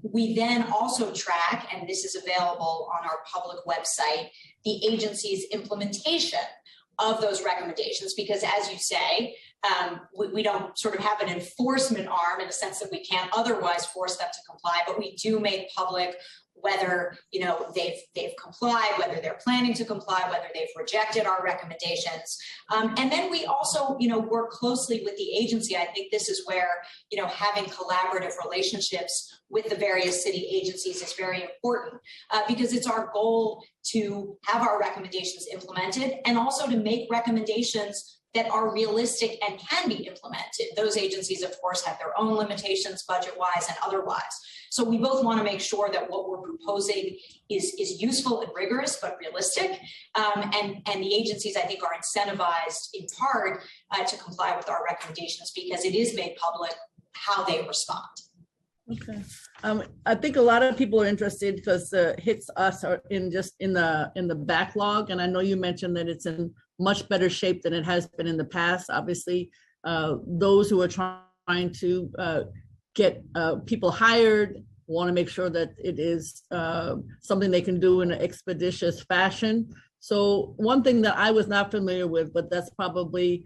S3: We then also track, and this is available on our public website, the agency's implementation of those recommendations, because as you say, we don't sort of have an enforcement arm in the sense that we can't otherwise force them to comply, but we do make public whether they've complied, whether they're planning to comply, whether they've rejected our recommendations. And then we also work closely with the agency. I think this is where having collaborative relationships with the various city agencies is very important, because it's our goal to have our recommendations implemented and also to make recommendations that are realistic and can be implemented. Those agencies, of course, have their own limitations, budget-wise and otherwise. So we both want to make sure that what we're proposing is useful and rigorous, but realistic. And the agencies, I think, are incentivized in part to comply with our recommendations because it is made public how they respond.
S4: Okay. I think a lot of people are interested because the hits us are in the backlog. And I know you mentioned that it's in much better shape than it has been in the past. Obviously, those who are trying to get people hired want to make sure that it is something they can do in an expeditious fashion. So one thing that I was not familiar with, but that's probably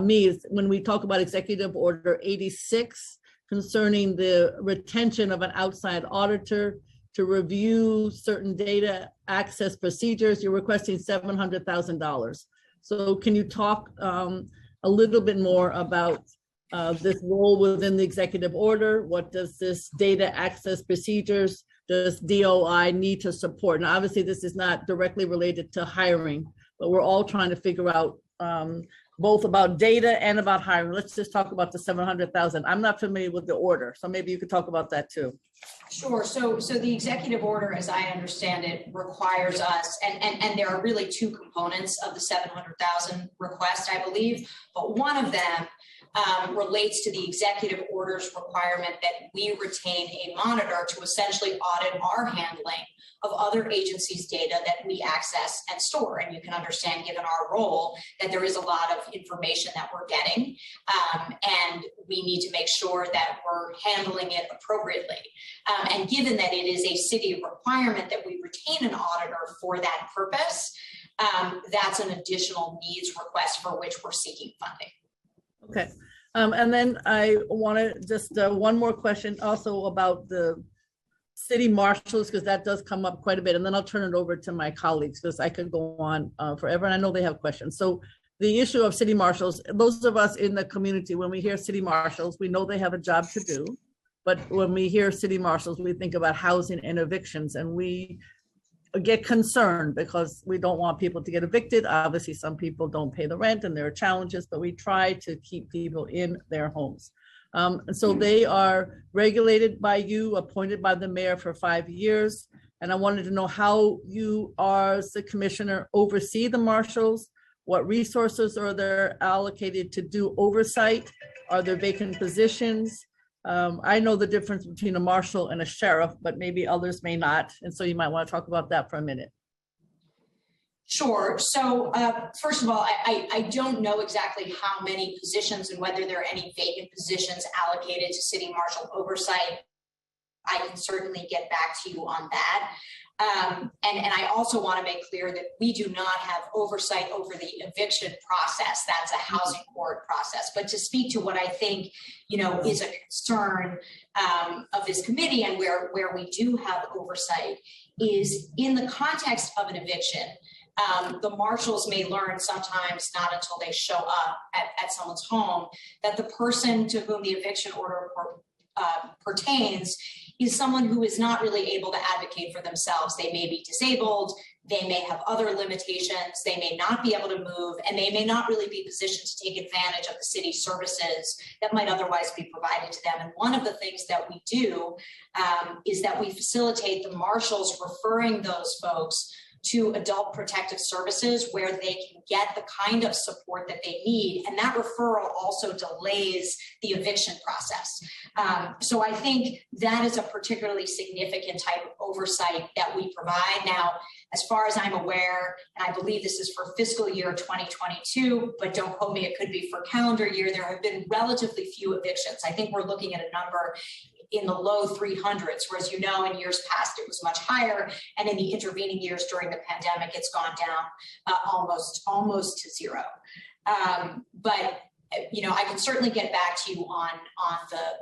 S4: me, is when we talk about Executive Order 86, concerning the retention of an outside auditor to review certain data access procedures, you're requesting $700,000. So can you talk a little bit more about this role within the executive order? What does this data access procedures, does DOI need to support? Now, obviously this is not directly related to hiring, but we're all trying to figure out both about data and about hiring. Let's just talk about the 700,000. I'm not familiar with the order, so maybe you could talk about that too.
S3: Sure. So the executive order, as I understand it, requires us, and there are really two components of the 700,000 request, I believe, but one of them relates to the executive order's requirement that we retain a monitor to essentially audit our handling of other agencies' data that we access and store. And you can understand, given our role, that there is a lot of information that we're getting, and we need to make sure that we're handling it appropriately. And given that it is a city requirement that we retain an auditor for that purpose, that's an additional needs request for which we're seeking funding.
S4: Okay. And then I want to just one more question also about the city marshals, because that does come up quite a bit. And then I'll turn it over to my colleagues because I could go on forever. And I know they have questions. So the issue of city marshals, those of us in the community, when we hear city marshals, we know they have a job to do. But when we hear city marshals, we think about housing and evictions, and we get concerned because we don't want people to get evicted. Obviously, some people don't pay the rent and there are challenges, but we try to keep people in their homes. And so they are regulated by you, appointed by the mayor for 5 years. And I wanted to know how you, as the commissioner, oversee the marshals. What resources are there allocated to do oversight? Are there vacant positions? I know the difference between a marshal and a sheriff, but maybe others may not. And so you might want to talk about that for a minute.
S3: Sure. So first of all, I don't know exactly how many positions and whether there are any vacant positions allocated to city marshal oversight. I can certainly get back to you on that. And I also want to make clear that we do not have oversight over the eviction process. That's a housing court process. But to speak to what I think, is a concern of this committee and where we do have oversight is in the context of an eviction. The marshals may learn sometimes not until they show up at someone's home that the person to whom the eviction order pertains is someone who is not really able to advocate for themselves. They may be disabled, they may have other limitations, they may not be able to move, and they may not really be positioned to take advantage of the city services that might otherwise be provided to them. And one of the things that we do is that we facilitate the marshals referring those folks to adult protective services where they can get the kind of support that they need. And that referral also delays the eviction process. So I think that is a particularly significant type of oversight that we provide. Now, as far as I'm aware, and I believe this is for fiscal year 2022, but don't quote me, it could be for calendar year, there have been relatively few evictions. I think we're looking at a number in the low 300s, whereas in years past it was much higher, and in the intervening years during the pandemic, it's gone down almost to zero. But I can certainly get back to you on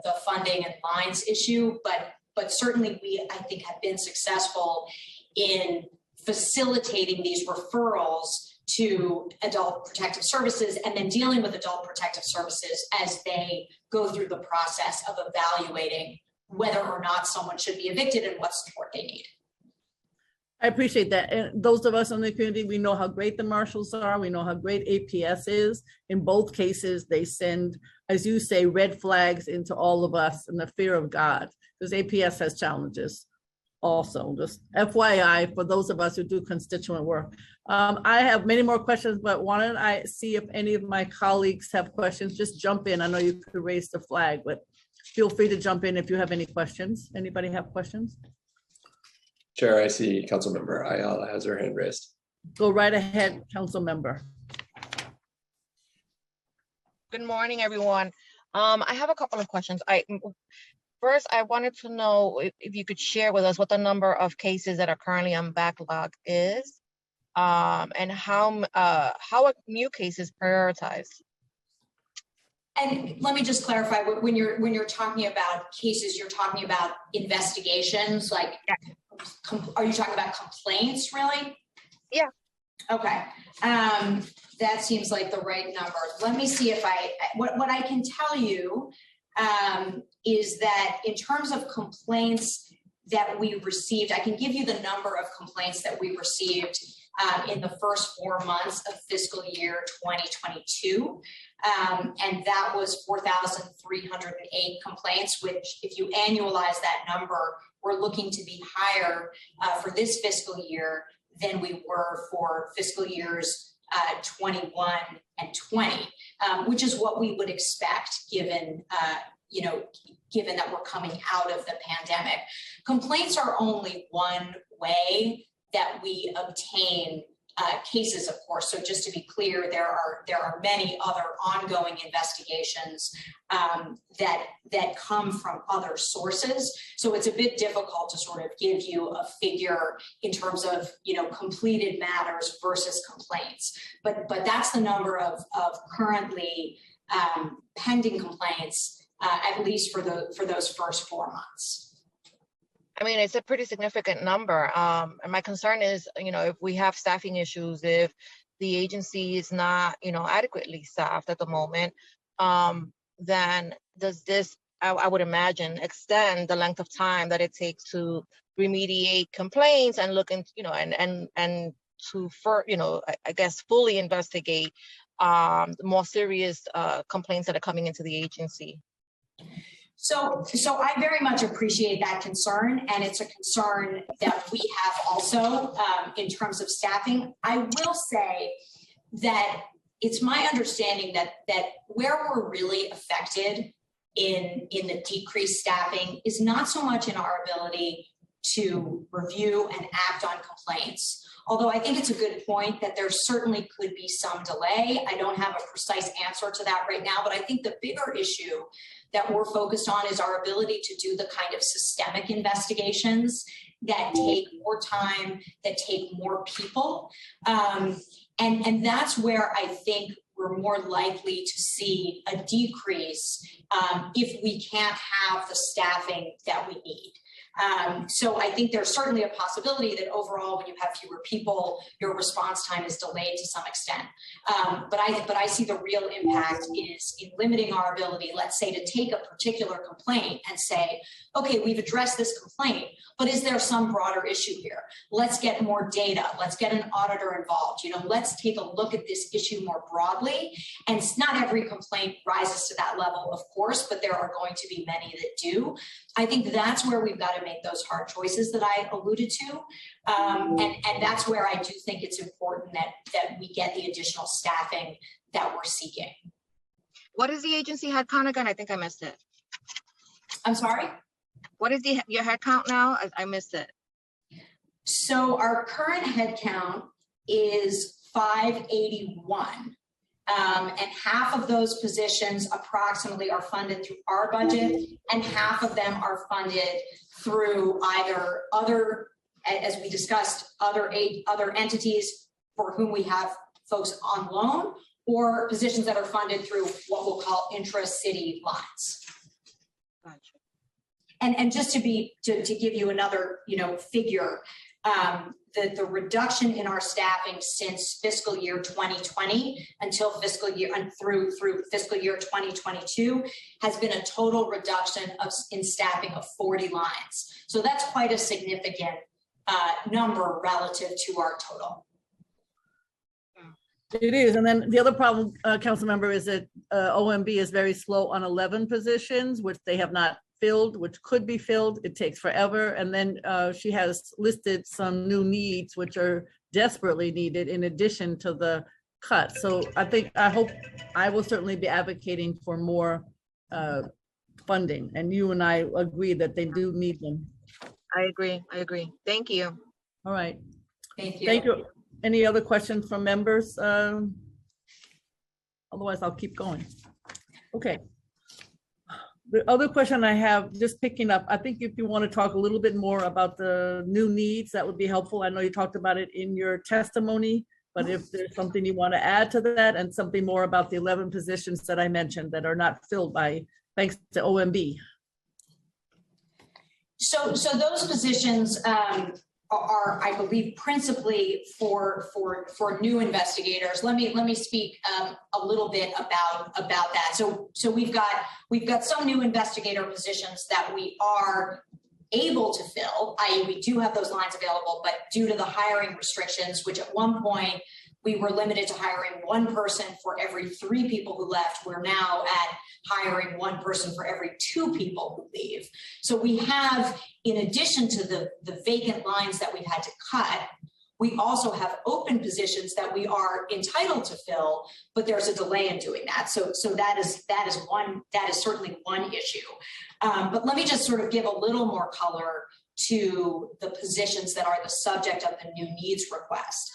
S3: the funding and lines issue, but but certainly we, I think, have been successful in facilitating these referrals to adult protective services and then dealing with adult protective services as they go through the process of evaluating whether or not someone should be evicted and what support they need.
S4: I appreciate that. And those of us in the community, we know how great the marshals are. We know how great APS is. In both cases, they send, as you say, red flags into all of us in the fear of God, because APS has challenges also. Just FYI, for those of us who do constituent work. I have many more questions, but why don't I see if any of my colleagues have questions? Just jump in. I know you could raise the flag, but feel free to jump in if you have any questions. Anybody have questions?
S5: Chair, I see Councilmember Ayala has her hand raised.
S4: Go right ahead, council member.
S7: Good morning, everyone. I have a couple of questions. First, I wanted to know if you could share with us what the number of cases that are currently on backlog is, and how are new cases prioritized?
S3: And let me just clarify, when you're talking about cases, you're talking about investigations, like, are you talking about complaints, really?
S7: Yeah.
S3: Okay, that seems like the right number. Let me see if what I can tell you is that in terms of complaints that we received, I can give you the number of complaints that we received in the first 4 months of fiscal year 2022. And that was 4,308 complaints, which if you annualize that number, we're looking to be higher for this fiscal year than we were for fiscal years 21 and 20, which is what we would expect given given that we're coming out of the pandemic. Complaints are only one way that we obtain cases, of course. So just to be clear, there are many other ongoing investigations that come from other sources. So it's a bit difficult to sort of give you a figure in terms of completed matters versus complaints. But that's the number of currently pending complaints, at least for those first 4 months.
S7: I mean, it's a pretty significant number. And my concern is, if we have staffing issues, if the agency is not, adequately staffed at the moment, then does this, I would imagine, extend the length of time that it takes to remediate complaints and look into, and to, I guess, fully investigate more serious complaints that are coming into the agency?
S3: So I very much appreciate that concern, and it's a concern that we have also in terms of staffing. I will say that it's my understanding that where we're really affected in the decreased staffing is not so much in our ability to review and act on complaints. Although I think it's a good point that there certainly could be some delay. I don't have a precise answer to that right now, but I think the bigger issue that we're focused on is our ability to do the kind of systemic investigations that take more time, that take more people. And that's where I think we're more likely to see a decrease if we can't have the staffing that we need. So I think there's certainly a possibility that overall, when you have fewer people, your response time is delayed to some extent. But I see the real impact is in limiting our ability, let's say, to take a particular complaint and say, okay, we've addressed this complaint, but is there some broader issue here? Let's get more data. Let's get an auditor involved. Let's take a look at this issue more broadly. And not every complaint rises to that level, of course, but there are going to be many that do. I think that's where we've got to make those hard choices that I alluded to. And that's where I do think it's important that we get the additional staffing that we're seeking.
S7: What is the agency headcount again? I think I missed it.
S3: I'm sorry?
S7: What is your headcount now? I missed it.
S3: So our current headcount is 581. And half of those positions approximately are funded through our budget, and half of them are funded through either other, as we discussed, other entities for whom we have folks on loan, or positions that are funded through what we'll call intra-city lines.
S7: Gotcha.
S3: And just to give you another, figure, the reduction in our staffing since fiscal year 2020 until through fiscal year 2022 has been a total reduction in staffing of 40 lines. So that's quite a significant number relative to our total.
S4: It is. And then the other problem, council member, is that OMB is very slow on 11 positions, which they have not filled, which could be filled. It takes forever. And then she has listed some new needs, which are desperately needed in addition to the cut. So I hope I will certainly be advocating for more funding. And you and I agree that they do need them.
S7: I agree. Thank you.
S4: All right.
S3: Thank you.
S4: Thank you. Any other questions from members? Otherwise, I'll keep going. Okay. The other question I have, just picking up, I think if you want to talk a little bit more about the new needs, that would be helpful. I know you talked about it in your testimony, but if there's something you want to add to that and something more about the 11 positions that I mentioned that are not filled thanks to OMB.
S3: So those positions are, I believe, principally for new investigators. Let me speak a little bit about that. So we've got some new investigator positions that we are able to fill, i.e. we do have those lines available, but due to the hiring restrictions, which at one point we were limited to hiring one person for every 3 people who left, we're now at hiring one person for every 2 people who leave. So we have, in addition to the vacant lines that we've had to cut, we also have open positions that we are entitled to fill, but there's a delay in doing that. So that is certainly one issue. But let me just sort of give a little more color to the positions that are the subject of the new needs request.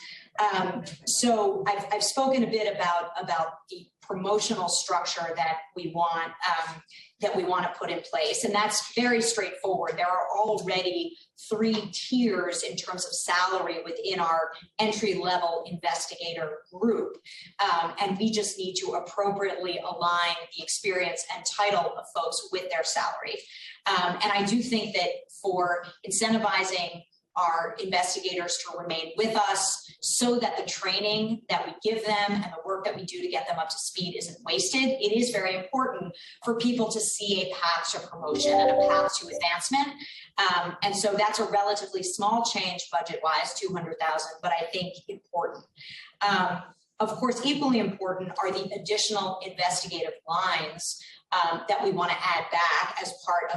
S3: So I've spoken a bit about the promotional structure that we want to put in place, and that's very straightforward. There are already 3 tiers in terms of salary within our entry-level investigator group, and we just need to appropriately align the experience and title of folks with their salary. And I do think that for incentivizing our investigators to remain with us so that the training that we give them and the work that we do to get them up to speed isn't wasted, it is very important for people to see a path to promotion and a path to advancement. And so that's a relatively small change budget-wise, $200,000, but I think important. Of course, equally important are the additional investigative lines that we want to add back as part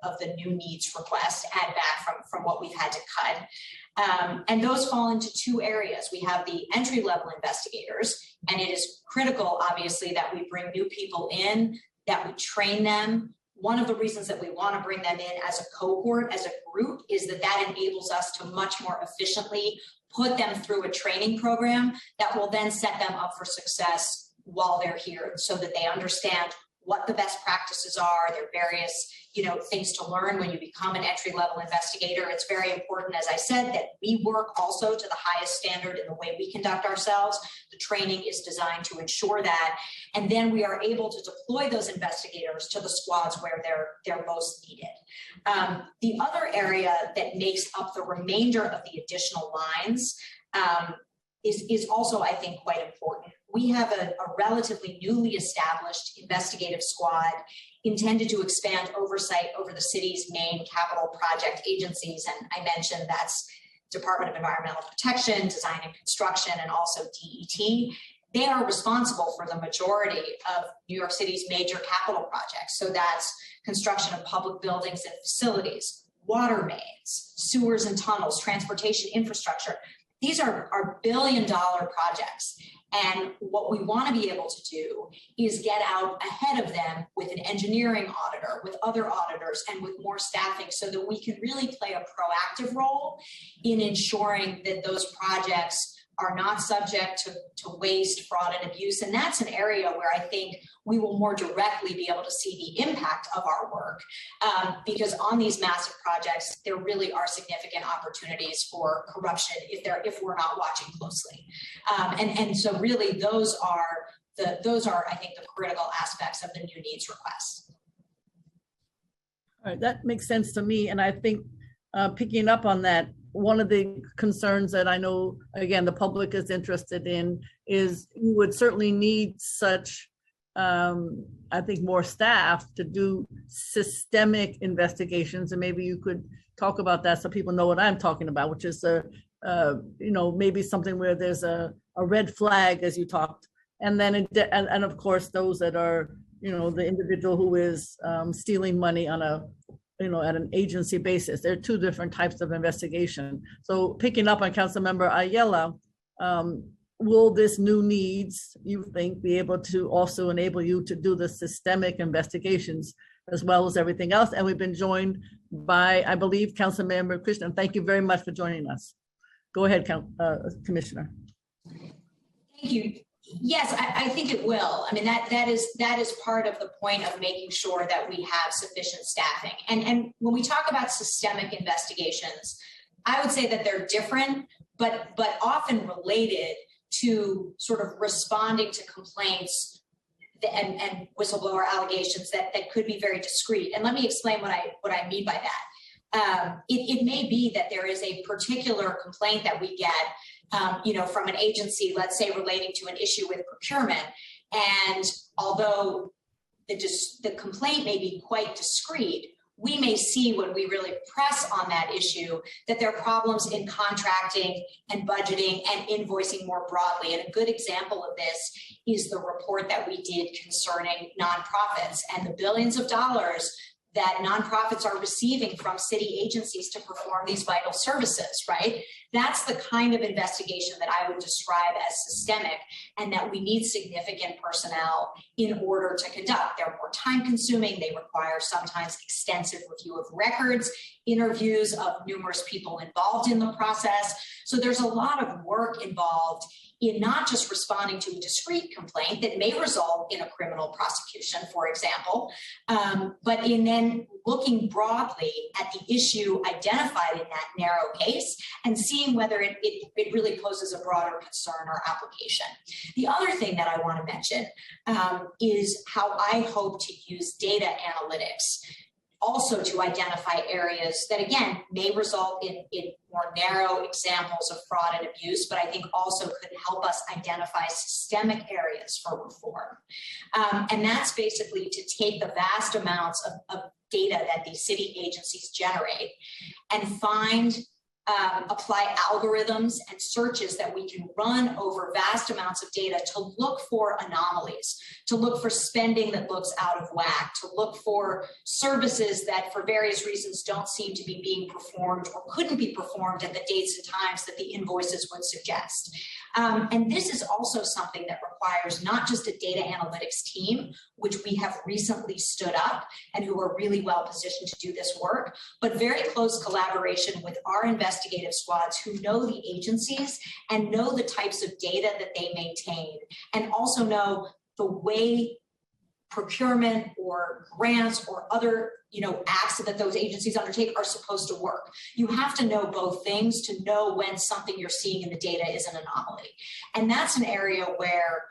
S3: of the new needs request, add back from what we've had to cut. And those fall into 2 areas. We have the entry-level investigators, and it is critical, obviously, that we bring new people in, that we train them. One of the reasons that we want to bring them in as a cohort, as a group, is that enables us to much more efficiently put them through a training program that will then set them up for success while they're here, so that they understand what the best practices are, their various, things to learn when you become an entry-level investigator. It's very important, as I said, that we work also to the highest standard in the way we conduct ourselves. The training is designed to ensure that. And then we are able to deploy those investigators to the squads where they're most needed. The other area that makes up the remainder of the additional lines is also, I think, quite important. We have a relatively newly established investigative squad intended to expand oversight over the city's main capital project agencies. And I mentioned that's Department of Environmental Protection, Design and Construction, and also DET. They are responsible for the majority of New York City's major capital projects. So that's construction of public buildings and facilities, water mains, sewers and tunnels, transportation infrastructure. These are billion-dollar projects. And what we want to be able to do is get out ahead of them with an engineering auditor, with other auditors, and with more staffing, so that we can really play a proactive role in ensuring that those projects are not subject to waste, fraud, and abuse. And that's an area where I think we will more directly be able to see the impact of our work, because on these massive projects, there really are significant opportunities for corruption if we're not watching closely. And so really those are, I think, the critical aspects of the new needs request.
S4: All right, that makes sense to me. And I think picking up on that, one of the concerns that I know, again, the public is interested in is you would certainly need such, I think, more staff to do systemic investigations. And maybe you could talk about that so people know what I'm talking about, which is maybe something where there's a red flag, as you talked. And then, and of course, those that are, the individual who is stealing money on at an agency basis. There are two different types of investigation. So picking up on Councilmember Ayala, will this new needs, you think, be able to also enable you to do the systemic investigations as well as everything else? And we've been joined by, I believe, Councilmember Krishnan. Thank you very much for joining us. Go ahead, Commissioner.
S3: Thank you. Yes, I think it will. I mean, that is part of the point of making sure that we have sufficient staffing. And when we talk about systemic investigations, I would say that they're different, but often related to sort of responding to complaints and whistleblower allegations that could be very discreet. And let me explain what I mean by that. It may be that there is a particular complaint that we get from an agency, let's say relating to an issue with procurement. And although the complaint may be quite discreet, we may see when we really press on that issue that there are problems in contracting and budgeting and invoicing more broadly. And a good example of this is the report that we did concerning nonprofits and the billions of dollars that nonprofits are receiving from city agencies to perform these vital services, right? That's the kind of investigation that I would describe as systemic and that we need significant personnel in order to conduct. They're more time consuming. They require sometimes extensive review of records, interviews of numerous people involved in the process. So there's a lot of work involved in not just responding to a discrete complaint that may result in a criminal prosecution, for example, but in then looking broadly at the issue identified in that narrow case and seeing whether it really poses a broader concern or application. The other thing that I want to mention is how I hope to use data analytics also to identify areas that, again, may result in more narrow examples of fraud and abuse, but I think also could help us identify systemic areas for reform. And that's basically to take the vast amounts of data that these city agencies generate and apply algorithms and searches that we can run over vast amounts of data to look for anomalies, to look for spending that looks out of whack, to look for services that for various reasons don't seem to be being performed or couldn't be performed at the dates and times that the invoices would suggest. And this is also something that requires not just a data analytics team, which we have recently stood up and who are really well positioned to do this work, but very close collaboration with our investigative squads who know the agencies and know the types of data that they maintain and also know the way procurement or grants or other acts that those agencies undertake are supposed to work. You have to know both things to know when something you're seeing in the data is an anomaly. And that's an area where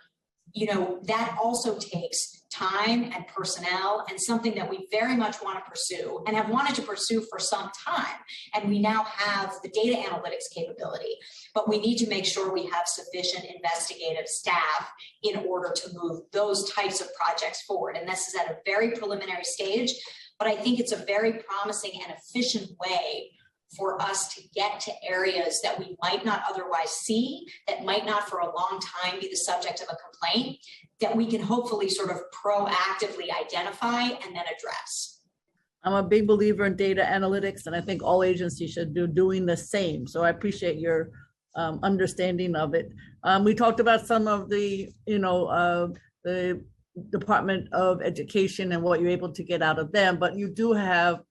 S3: that also takes time and personnel and something that we very much want to pursue and have wanted to pursue for some time. And we now have the data analytics capability, but we need to make sure we have sufficient investigative staff in order to move those types of projects forward. And this is at a very preliminary stage, but I think it's a very promising and efficient way for us to get to areas that we might not otherwise see, that might not for a long time be the subject of a complaint, that we can hopefully sort of proactively identify and then address.
S4: I'm a big believer in data analytics, and I think all agencies should be doing the same. So I appreciate your understanding of it. We talked about some of the Department of Education and what you're able to get out of them, but you do have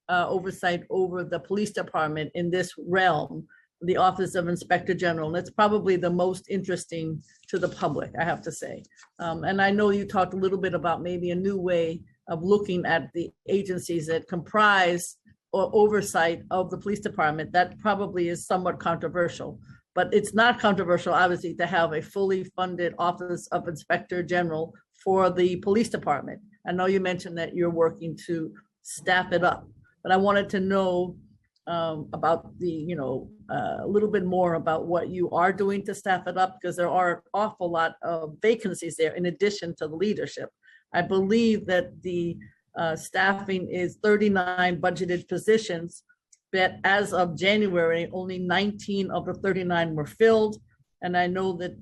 S4: oversight over the police department in this realm, the Office of Inspector General. And it's probably the most interesting to the public, I have to say. And I know you talked a little bit about maybe a new way of looking at the agencies that comprise or oversight of the police department. That probably is somewhat controversial, but it's not controversial, obviously, to have a fully funded Office of Inspector General for the police department. I know you mentioned that you're working to staff it up. But I wanted to know about the, a little bit more about what you are doing to staff it up, because there are an awful lot of vacancies there in addition to the leadership. I believe that the staffing is 39 budgeted positions, but as of January, only 19 of the 39 were filled. And I know that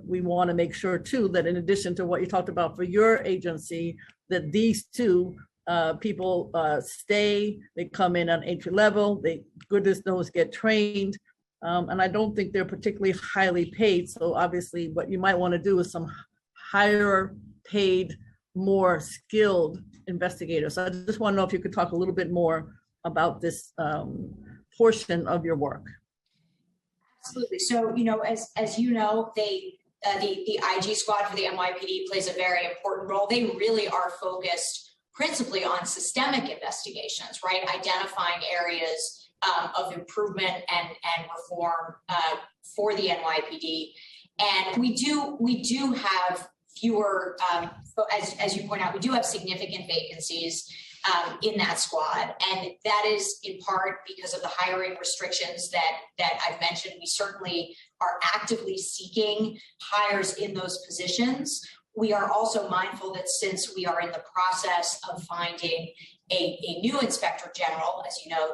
S4: we want to make sure too, that in addition to what you talked about for your agency, that these two people stay, they come in on entry level, they, goodness knows, get trained. And I don't think they're particularly highly paid. So obviously what you might want to do is some higher paid, more skilled investigators. So I just want to know if you could talk a little bit more about this portion of your work.
S3: Absolutely. So, as you know, the IG squad for the NYPD plays a very important role. They really are focused principally on systemic investigations, right? Identifying areas of improvement and reform for the NYPD. And we do have fewer, as you point out, we do have significant vacancies in that squad. And that is in part because of the hiring restrictions that I've mentioned. We certainly are actively seeking hires in those positions. We are also mindful that since we are in the process of finding a new inspector general, as you know,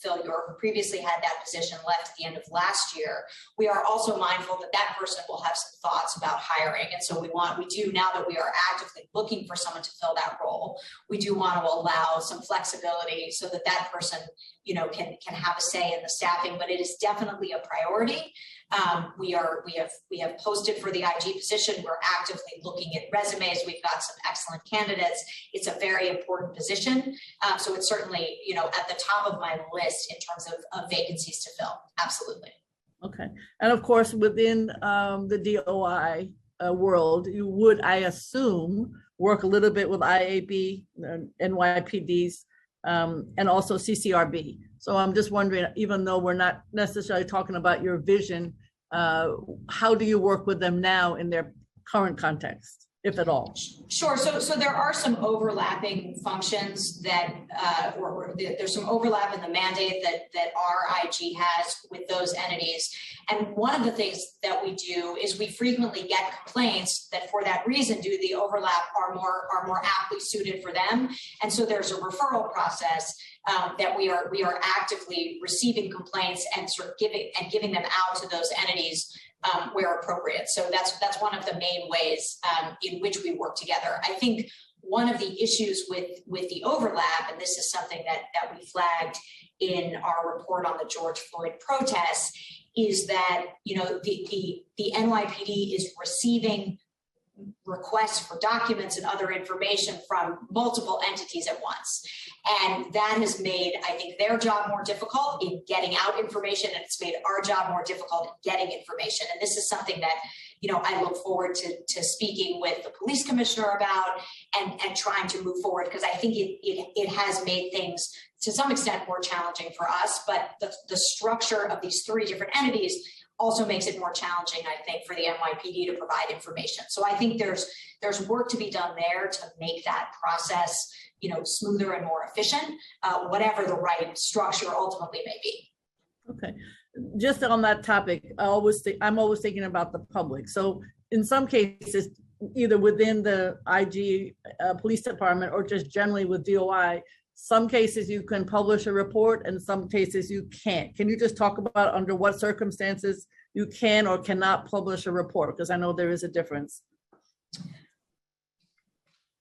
S3: Phil, you previously had that position left at the end of last year. We are also mindful that that person will have some thoughts about hiring. And so we do, now that we are actively looking for someone to fill that role, we do want to allow some flexibility so that that person, can have a say in the staffing, but it is definitely a priority. We have posted for the IG position. We're actively looking at resumes. We've got some excellent candidates. It's a very important position. So it's certainly, at the top of my list in terms of vacancies to fill. Absolutely.
S4: Okay. And of course, within the DOI world, you would, I assume, work a little bit with IAB, NYPDs, and also CCRB. So I'm just wondering, even though we're not necessarily talking about your vision, how do you work with them now in their current context, if at all?
S3: Sure. So there are some overlapping functions that, or there's some overlap in the mandate that our IG has with those entities. And one of the things that we do is we frequently get complaints that for that reason, due to the overlap, are more aptly suited for them. And so there's a referral process that we are actively receiving complaints and sort of giving them out to those entities where appropriate. So that's one of the main ways in which we work together. I think one of the issues with the overlap, and this is something that we flagged in our report on the George Floyd protests, is that the NYPD is receiving requests for documents and other information from multiple entities at once. And that has made, I think, their job more difficult in getting out information, and it's made our job more difficult in getting information. And this is something that, I look forward to speaking with the police commissioner about and trying to move forward, because I think it has made things to some extent more challenging for us, but the structure of these three different entities also makes it more challenging, I think, for the NYPD to provide information. So I think there's work to be done there to make that process, smoother and more efficient, whatever the right structure ultimately may be.
S4: Okay, just on that topic, I'm always thinking about the public. So in some cases, either within the IG police department or just generally with DOI, some cases you can publish a report and some cases you can't. Can you just talk about under what circumstances you can or cannot publish a report? Because I know there is a difference.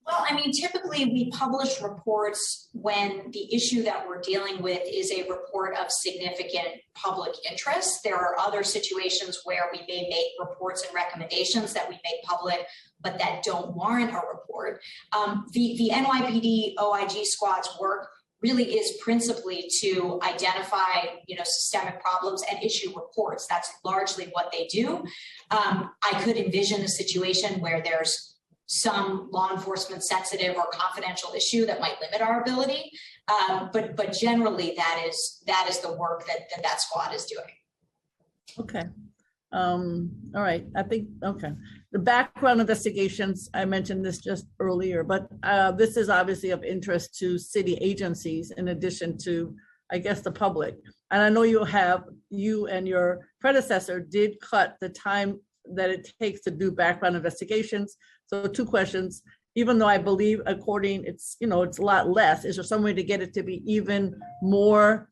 S3: Well, typically we publish reports when the issue that we're dealing with is a report of significant public interest. There are other situations where we may make reports and recommendations that we make public, but that don't warrant a report. The NYPD OIG squad's work really is principally to identify, systemic problems and issue reports. That's largely what they do. I could envision a situation where there's some law enforcement sensitive or confidential issue that might limit our ability. But generally that is the work that squad is doing.
S4: Okay. All right. I think, okay. The background investigations, I mentioned this just earlier, but this is obviously of interest to city agencies in addition to, I guess, the public. And I know you and your predecessor did cut the time that it takes to do background investigations. So 2 questions. Even though I believe it's a lot less, is there some way to get it to be even more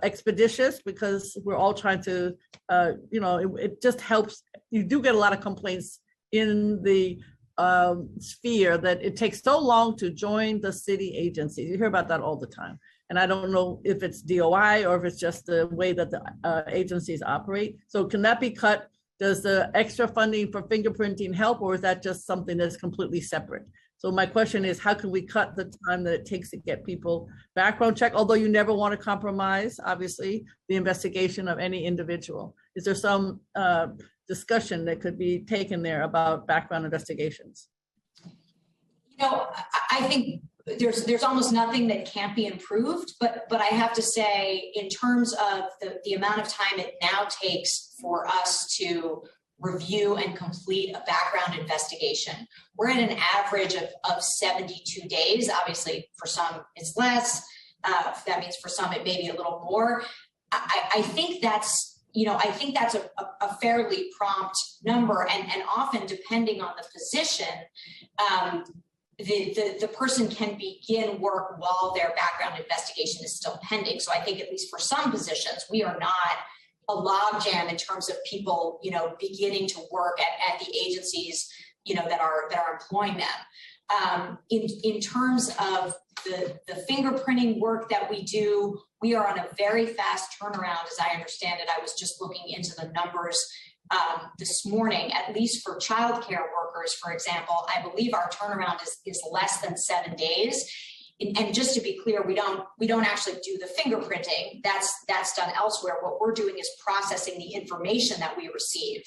S4: expeditious? Because we're all trying to, it just helps. You do get a lot of complaints in the sphere that it takes so long to join the city agencies. You hear about that all the time. And I don't know if it's DOI or if it's just the way that the agencies operate. So can that be cut? Does the extra funding for fingerprinting help, or is that just something that's completely separate? So my question is, how can we cut the time that it takes to get people background check? Although you never want to compromise, obviously, the investigation of any individual. Is there some discussion that could be taken there about background investigations?
S3: I think there's almost nothing that can't be improved, but I have to say, in terms of the amount of time it now takes for us to review and complete a background investigation, we're at an average of 72 days. Obviously, for some it's less. That means for some it may be a little more. I think that's a fairly prompt number, and often, depending on the position, the person can begin work while their background investigation is still pending. So I think, at least for some positions, we are not a logjam in terms of people, beginning to work at the agencies, that are employing them. In terms of the fingerprinting work that we do, we are on a very fast turnaround, as I understand it. I was just looking into the numbers this morning. At least for childcare workers, for example, I believe our turnaround is less than 7 days. And just to be clear, we don't actually do the fingerprinting. That's done elsewhere. What we're doing is processing the information that we receive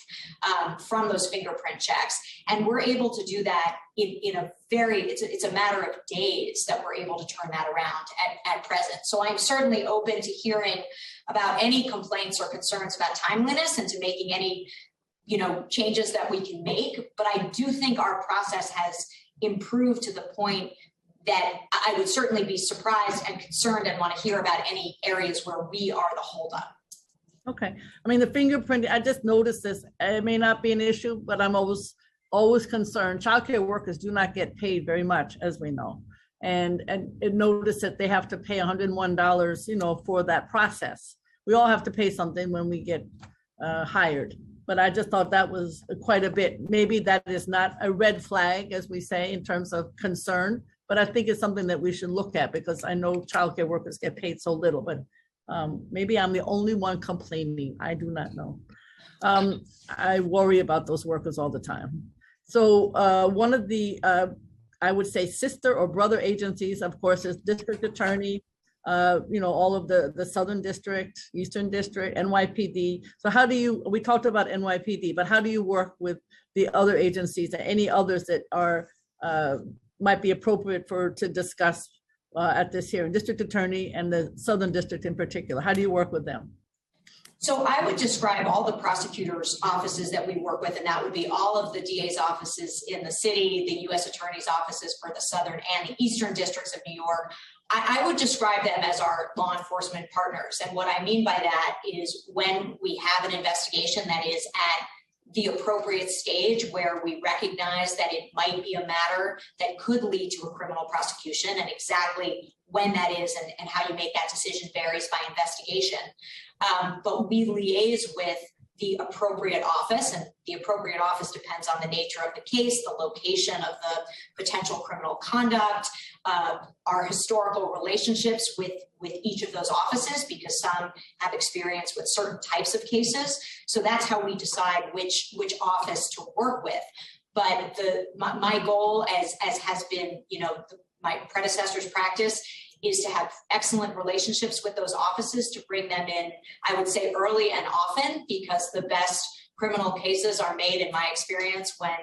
S3: from those fingerprint checks, and we're able to do that in a it's a matter of days that we're able to turn that around at present. So I'm certainly open to hearing about any complaints or concerns about timeliness and to making any changes that we can make. But I do think our process has improved to the point that I would certainly be surprised and concerned and want to hear about any areas where we are the holdup.
S4: Okay. I mean, the fingerprinting, I just noticed this. It may not be an issue, but I'm always concerned. Childcare workers do not get paid very much, as we know. And notice that they have to pay $101, for that process. We all have to pay something when we get hired. But I just thought that was quite a bit. Maybe that is not a red flag, as we say, in terms of concern. But I think it's something that we should look at, because I know childcare workers get paid so little, but maybe I'm the only one complaining. I do not know. I worry about those workers all the time. So one of the, I would say, sister or brother agencies, of course, is District Attorney, all of the Southern District, Eastern District, NYPD. So how do you, we talked about NYPD, but how do you work with the other agencies and any others that are, might be appropriate to discuss at this hearing, District Attorney and the Southern District in particular? How do you work with them?
S3: So I would describe all the prosecutors' offices that we work with, and that would be all of the DA's offices in the city, the U.S. Attorney's offices for the Southern and the Eastern Districts of New York. I would describe them as our law enforcement partners. And what I mean by that is, when we have an investigation that is at the appropriate stage where we recognize that it might be a matter that could lead to a criminal prosecution, and exactly when that is and how you make that decision varies by investigation. But we liaise with the appropriate office, and the appropriate office depends on the nature of the case, the location of the potential criminal conduct, our historical relationships with each of those offices, because some have experience with certain types of cases. So that's how we decide which office to work with. But my goal, as has been, my predecessor's practice, is to have excellent relationships with those offices, to bring them in, I would say, early and often, because the best criminal cases are made, in my experience, when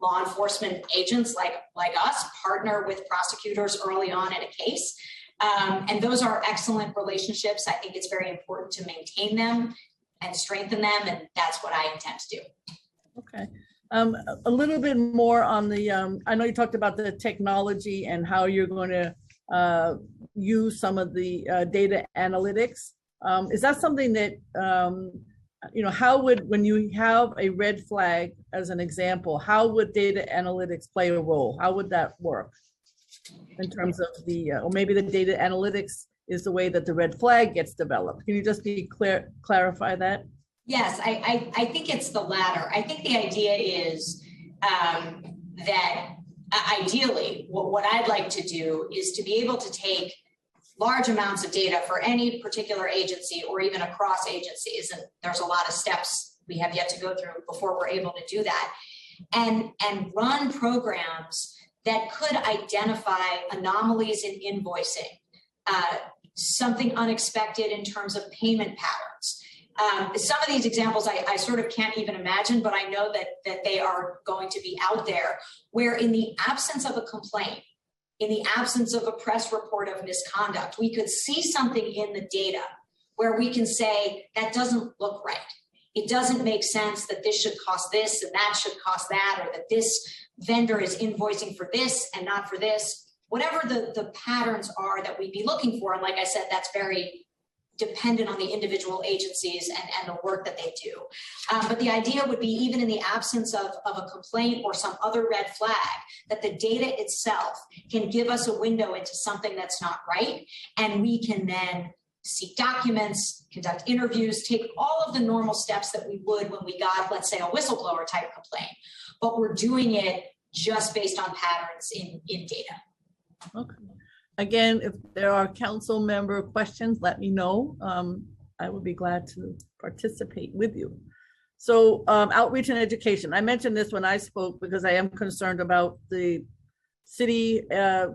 S3: law enforcement agents like us partner with prosecutors early on in a case. And those are excellent relationships. I think it's very important to maintain them and strengthen them, and that's what I intend to do.
S4: Okay. A little bit more on the, I know you talked about the technology and how you're going to use some of the data analytics. Is that something that, how would, when you have a red flag as an example, how would data analytics play a role? How would that work in terms of the, or maybe the data analytics is the way that the red flag gets developed? Can you just be clear, clarify that?
S3: Yes, I think it's the latter. I think the idea is that ideally, what I'd like to do is to be able to take large amounts of data for any particular agency or even across agencies, and there's a lot of steps we have yet to go through before we're able to do that, and run programs that could identify anomalies in invoicing, something unexpected in terms of payment patterns. Some of these examples I sort of can't even imagine, but I know that they are going to be out there, where in the absence of a complaint, in the absence of a press report of misconduct, we could see something in the data where we can say that doesn't look right. It doesn't make sense that this should cost this and that should cost that, or that this vendor is invoicing for this and not for this. Whatever the patterns are that we'd be looking for, and like I said, that's very dependent on the individual agencies and the work that they do. But the idea would be, even in the absence of a complaint or some other red flag, that the data itself can give us a window into something that's not right. And we can then seek documents, conduct interviews, take all of the normal steps that we would when we got, let's say, a whistleblower type complaint. But we're doing it just based on patterns in data.
S4: Okay. Again, if there are council member questions, let me know. I would be glad to participate with you. So outreach and education. I mentioned this when I spoke because I am concerned about the city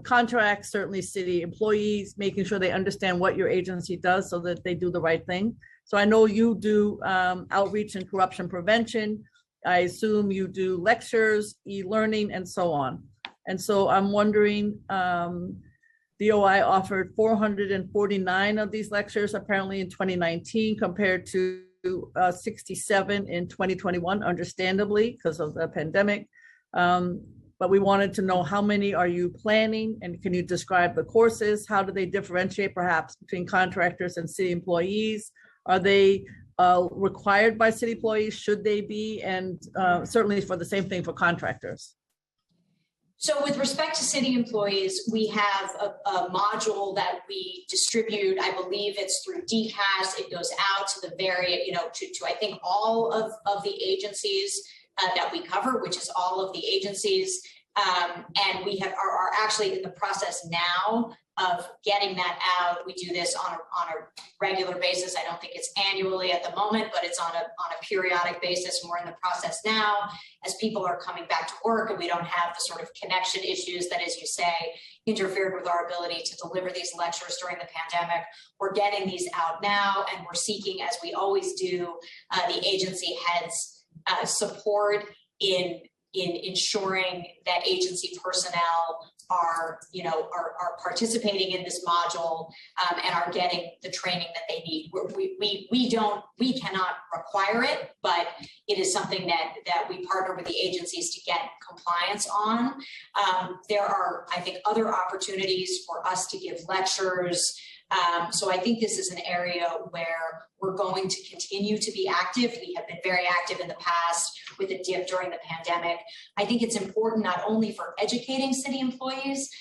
S4: contracts, certainly city employees, making sure they understand what your agency does so that they do the right thing. So I know you do outreach and corruption prevention. I assume you do lectures, e-learning, and so on. And so I'm wondering, DOI offered 449 of these lectures apparently in 2019 compared to 67 in 2021, understandably, because of the pandemic. But we wanted to know, how many are you planning, and can you describe the courses? How do they differentiate perhaps between contractors and city employees? Are they required by city employees? Should they be? And certainly for the same thing for contractors.
S3: So with respect to city employees, we have a module that we distribute. I believe it's through DCAS. It goes out to the to I think all of the agencies that we cover, which is all of the agencies. And we are actually in the process now of getting that out. We do this on a regular basis. I don't think it's annually at the moment, but it's on a periodic basis. And we're in the process now as people are coming back to work and we don't have the sort of connection issues that, as you say, interfered with our ability to deliver these lectures during the pandemic. We're getting these out now, and we're seeking, as we always do, the agency heads support in ensuring that agency personnel are participating in this module and are getting the training that they need. We cannot require it, but it is something that we partner with the agencies to get compliance on. There are, I think, other opportunities for us to give lectures. So I think this is an area where we're going to continue to be active. We have been very active in the past with a dip during the pandemic. I think it's important not only for educating city employees,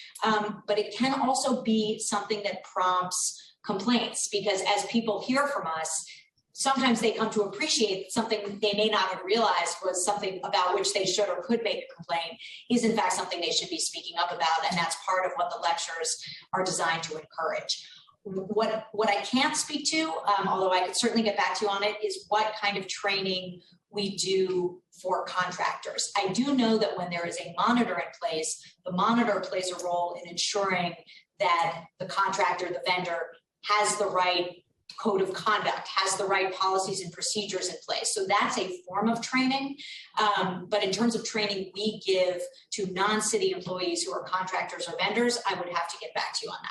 S3: but it can also be something that prompts complaints, because as people hear from us, sometimes they come to appreciate something they may not have realized was something about which they should or could make a complaint is in fact something they should be speaking up about. And that's part of what the lectures are designed to encourage. What I can't speak to, although I could certainly get back to you on it, is what kind of training we do for contractors. I do know that when there is a monitor in place, the monitor plays a role in ensuring that the contractor, the vendor, has the right code of conduct, has the right policies and procedures in place. So that's a form of training. But in terms of training we give to non-city employees who are contractors or vendors, I would have to get back to you on that.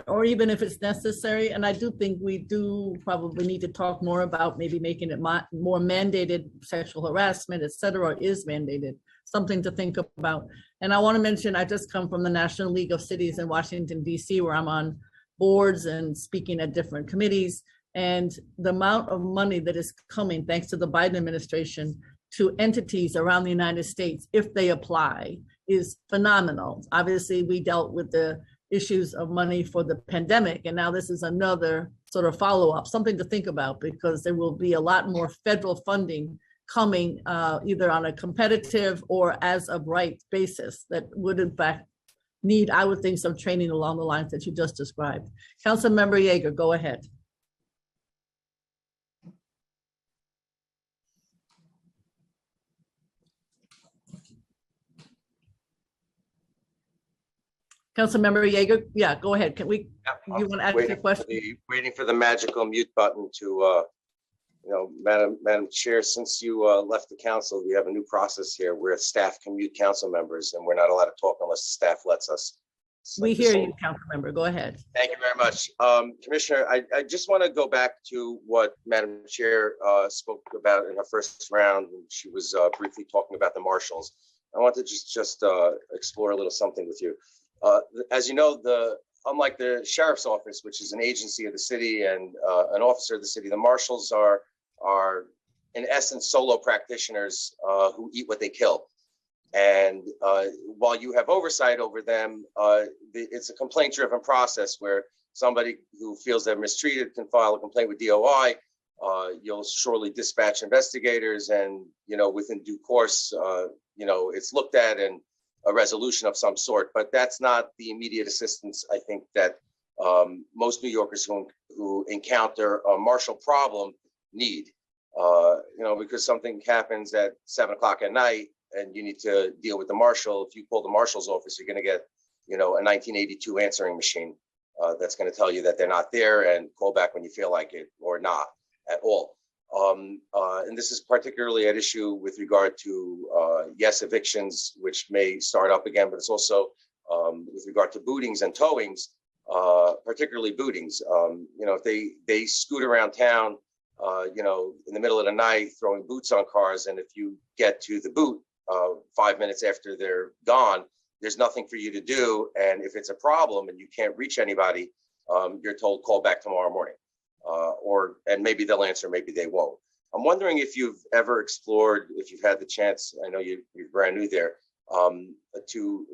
S4: Or even if it's necessary, and I do think we do probably need to talk more about maybe making it more mandated, sexual harassment, et cetera, is mandated, something to think about. And I want to mention, I just come from the National League of Cities in Washington, DC, where I'm on boards and speaking at different committees. And the amount of money that is coming, thanks to the Biden administration, to entities around the United States, if they apply, is phenomenal. Obviously, we dealt with the issues of money for the pandemic, and now this is another sort of follow-up, something to think about, because there will be a lot more federal funding coming either on a competitive or as of right basis that would in fact need, I would think, some training along the lines that you just described. Councilmember Yeager, go ahead. Councilmember Yeager, yeah, go ahead. Can we, you want to ask your question?
S8: Waiting for the magical mute button to, Madam Chair, since you left the council, we have a new process here where staff can mute council members and we're not allowed to talk unless the staff lets us.
S4: We hear you, Councilmember. Go ahead.
S8: Thank you very much. Commissioner, I just want to go back to what Madam Chair spoke about in her first round when she was briefly talking about the marshals. I want to just explore a little something with you. As you know, unlike the sheriff's office, which is an agency of the city and an officer of the city, the marshals are in essence solo practitioners who eat what they kill. And while you have oversight over them, it's a complaint-driven process where somebody who feels they're mistreated can file a complaint with DOI. You'll surely dispatch investigators, and within due course, it's looked at and a resolution of some sort. But that's not the immediate assistance I think that most New Yorkers who encounter a marshal problem need. Because something happens at 7 o'clock at night and you need to deal with the marshal. If you call the marshal's office, you're going to get, a 1982 answering machine that's going to tell you that they're not there and call back when you feel like it or not at all. And this is particularly at issue with regard to, yes, evictions, which may start up again, but it's also with regard to bootings and towings, particularly bootings. If they scoot around town, in the middle of the night, throwing boots on cars, and if you get to the boot 5 minutes after they're gone, there's nothing for you to do. And if it's a problem and you can't reach anybody, you're told call back tomorrow morning. And maybe they'll answer, maybe they won't. I'm wondering if you've ever explored, if you've had the chance, I know you're brand new there, to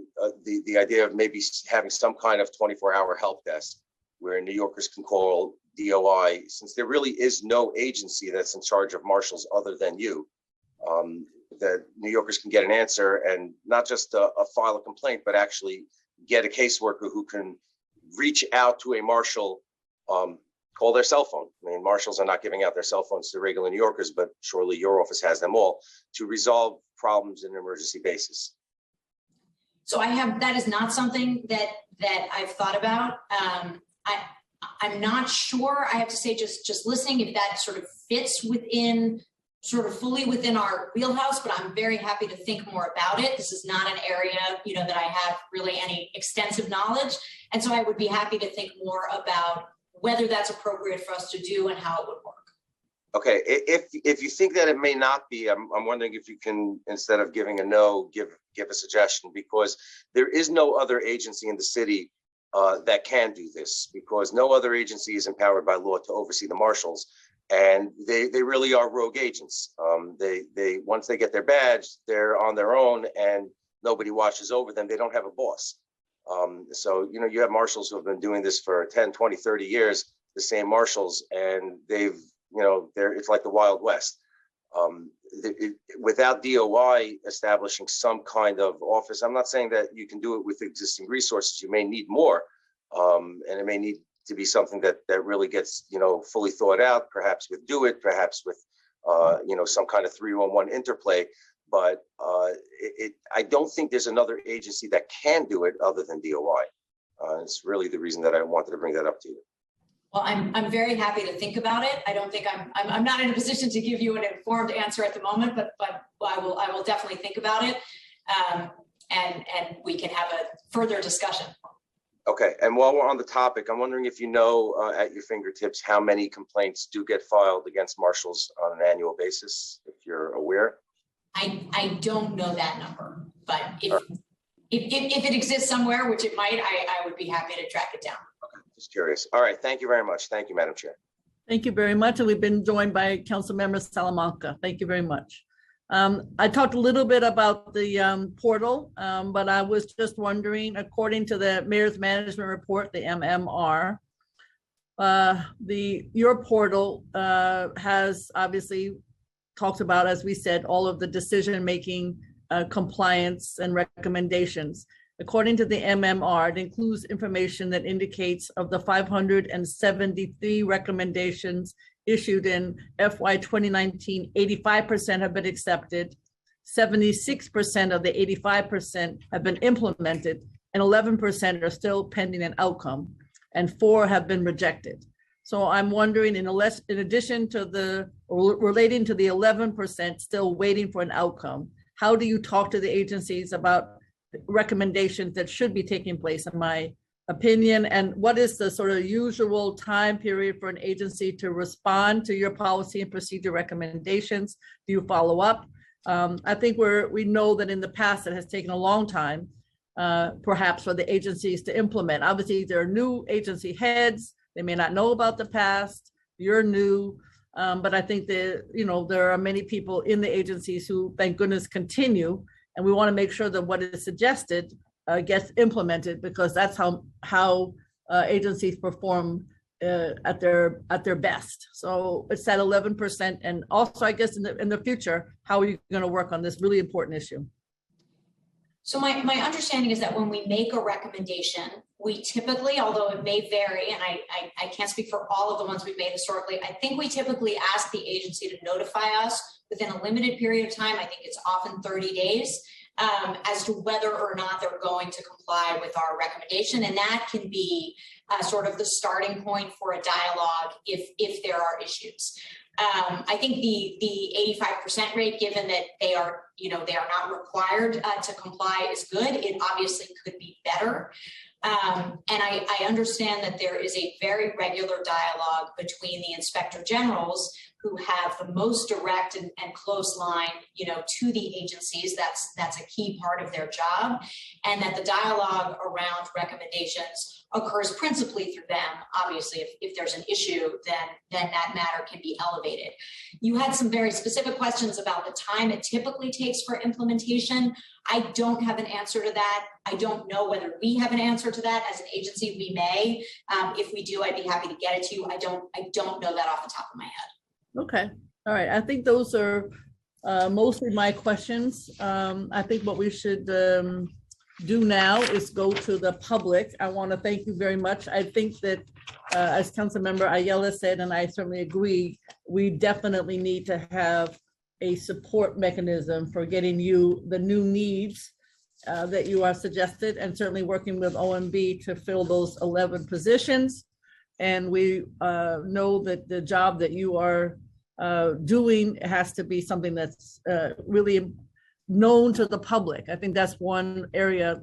S8: the idea of maybe having some kind of 24-hour help desk where New Yorkers can call DOI, since there really is no agency that's in charge of marshals other than you, that New Yorkers can get an answer and not just file a complaint, but actually get a caseworker who can reach out to a marshal, call their cell phone. I mean, marshals are not giving out their cell phones to regular New Yorkers, but surely your office has them all, to resolve problems in an emergency basis.
S3: So that is not something that I've thought about. I'm not sure, I have to say, just listening, if that sort of fits fully within our wheelhouse, but I'm very happy to think more about it. This is not an area, that I have really any extensive knowledge. And so I would be happy to think more about whether that's appropriate for us to do and how it would work.
S8: Okay, if you think that it may not be, I'm wondering if you can, instead of giving a no, give a suggestion, because there is no other agency in the city that can do this, because no other agency is empowered by law to oversee the marshals, and they really are rogue agents. They once they get their badge, they're on their own, and nobody watches over them. They don't have a boss. So you have marshals who have been doing this for 10, 20, 30 years, the same marshals, and they've it's like the Wild West. Without DOI establishing some kind of office, I'm not saying that you can do it with existing resources. You may need more, and it may need to be something that really gets fully thought out, perhaps with DoIT, perhaps with some kind of 3-on-1 interplay. But I don't think there's another agency that can do it other than DOI. It's really the reason that I wanted to bring that up to you.
S3: Well, I'm very happy to think about it. I don't think I'm not in a position to give you an informed answer at the moment, but I will definitely think about it, and we can have a further discussion.
S8: Okay, and while we're on the topic, I'm wondering if you know at your fingertips how many complaints do get filed against marshals on an annual basis, if you're aware?
S3: I don't know that number, but if it exists somewhere, which it might, I would be happy to track it down.
S8: Okay, just curious. All right, thank you very much. Thank you, Madam Chair.
S4: Thank you very much. And we've been joined by Councilmember Salamanca. Thank you very much. I talked a little bit about the portal, but I was just wondering, according to the Mayor's Management Report, the MMR, your portal has obviously talked about, as we said, all of the decision-making compliance and recommendations. According to the MMR, it includes information that indicates of the 573 recommendations issued in FY 2019, 85% have been accepted, 76% of the 85% have been implemented, and 11% are still pending an outcome, and 4 have been rejected. So I'm wondering, in addition to relating to the 11% still waiting for an outcome, how do you talk to the agencies about recommendations that should be taking place, in my opinion, and what is the sort of usual time period for an agency to respond to your policy and procedure recommendations? Do you follow up? I think we know that in the past it has taken a long time, perhaps, for the agencies to implement. Obviously, there are new agency heads. They may not know about the past. You're new, but I think that there are many people in the agencies who, thank goodness, continue. And we want to make sure that what is suggested gets implemented, because that's how agencies perform at their best. So it's that 11%. And also, I guess, in the future, how are you going to work on this really important issue?
S3: So my understanding is that when we make a recommendation, we typically, although it may vary, and I can't speak for all of the ones we've made historically, I think we typically ask the agency to notify us within a limited period of time. I think it's often 30 days as to whether or not they're going to comply with our recommendation. And that can be sort of the starting point for a dialogue if there are issues. I think the 85% rate, given that they are not required to comply, is good. It obviously could be better. And I understand that there is a very regular dialogue between the inspector generals, who have the most direct and close line, to the agencies. That's a key part of their job, and that the dialogue around recommendations occurs principally through them. Obviously, if there's an issue, then that matter can be elevated. You had some very specific questions about the time it typically takes for implementation. I don't have an answer to that. I don't know whether we have an answer to that. As an agency, we may. If we do, I'd be happy to get it to you. I don't know that off the top of my head.
S4: Okay. All right. I think those are mostly my questions. I think what we should do now is go to the public. I want to thank you very much. I think that as Councilmember Ayala said, and I certainly agree, we definitely need to have a support mechanism for getting you the new needs that you are suggested, and certainly working with OMB to fill those 11 positions. And we know that the job that you are doing has to be something that's really known to the public. I think that's one area,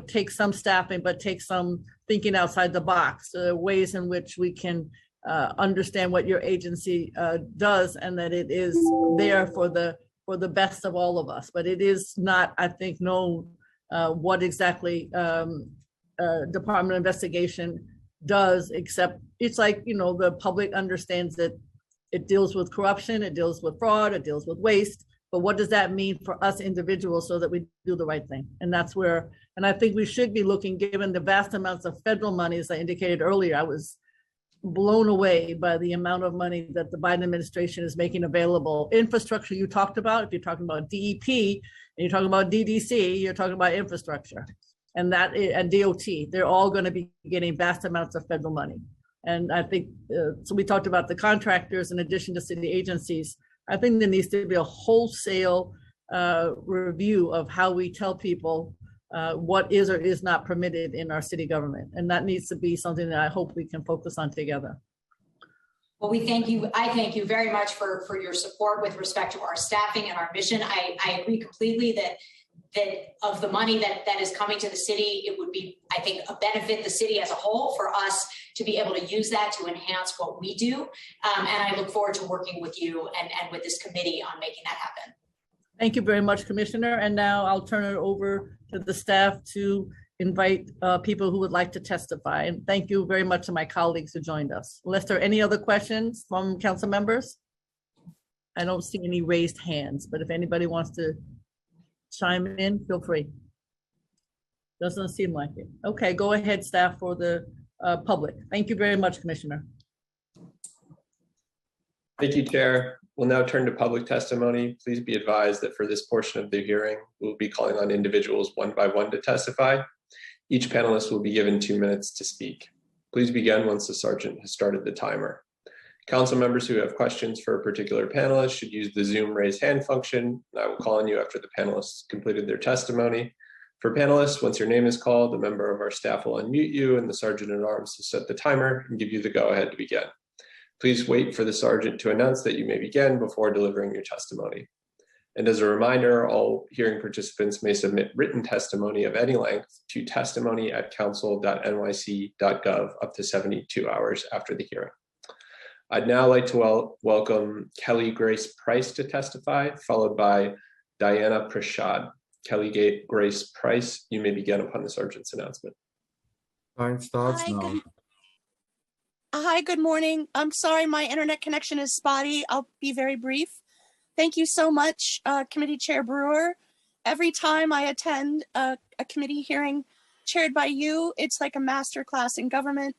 S4: take some staffing, but take some thinking outside the box, ways in which we can understand what your agency does, and that it is there for the best of all of us. But it is not, I think, known what exactly Department of Investigation does, except it's like, the public understands that it deals with corruption, it deals with fraud, it deals with waste. But what does that mean for us individuals so that we do the right thing? And that's where, and I think we should be looking, given the vast amounts of federal money, as I indicated earlier. I was blown away by the amount of money that the Biden administration is making available. Infrastructure you talked about, if you're talking about DEP and you're talking about DDC, you're talking about infrastructure. And DOT, they're all going to be getting vast amounts of federal money. And I think, so we talked about the contractors in addition to city agencies. I think there needs to be a wholesale review of how we tell people what is or is not permitted in our city government. And that needs to be something that I hope we can focus on together.
S3: Well, we thank you. I thank you very much for your support with respect to our staffing and our mission. I agree completely that of the money that is coming to the city, it would be, I think, a benefit the city as a whole for us to be able to use that to enhance what we do. And I look forward to working with you and with this committee on making that happen.
S4: Thank you very much, Commissioner. And now I'll turn it over to the staff to invite people who would like to testify. And thank you very much to my colleagues who joined us. Unless there are any other questions from council members? I don't see any raised hands, but if anybody wants to chime in, feel free. Doesn't seem like it. Okay, go ahead, staff, for the public. Thank you very much, Commissioner.
S5: Thank you, Chair. We'll now turn to public testimony. Please be advised that for this portion of the hearing, we'll be calling on individuals one by one to testify. Each panelist will be given 2 minutes to speak. Please begin once the sergeant has started the timer. Council members who have questions for a particular panelist should use the Zoom raise hand function. I will call on you after the panelists completed their testimony. For panelists, once your name is called, a member of our staff will unmute you and the sergeant at arms to set the timer and give you the go-ahead to begin. Please wait for the sergeant to announce that you may begin before delivering your testimony. And as a reminder, all hearing participants may submit written testimony of any length to testimony@council.nyc.gov up to 72 hours after the hearing. I'd now like to welcome Kelly Grace Price to testify, followed by Diana Prashad. Kelly Grace Price, you may begin upon the sergeant's announcement.
S9: Time starts now.
S10: Hi, good morning. I'm sorry, my internet connection is spotty. I'll be very brief. Thank you so much, Committee Chair Brewer. Every time I attend a committee hearing chaired by you, it's like a master class in government.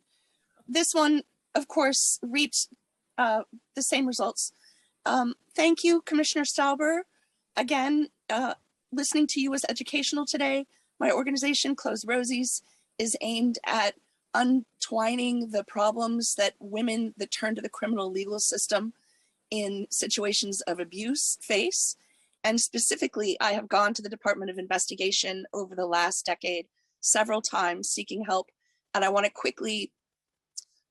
S10: This one, of course, reaps the same results. Thank you, Commissioner Stauber. Again, listening to you was educational today. My organization, Closed Rosies, is aimed at untwining the problems that women that turn to the criminal legal system in situations of abuse face. And specifically, I have gone to the Department of Investigation over the last decade several times seeking help. And I want to quickly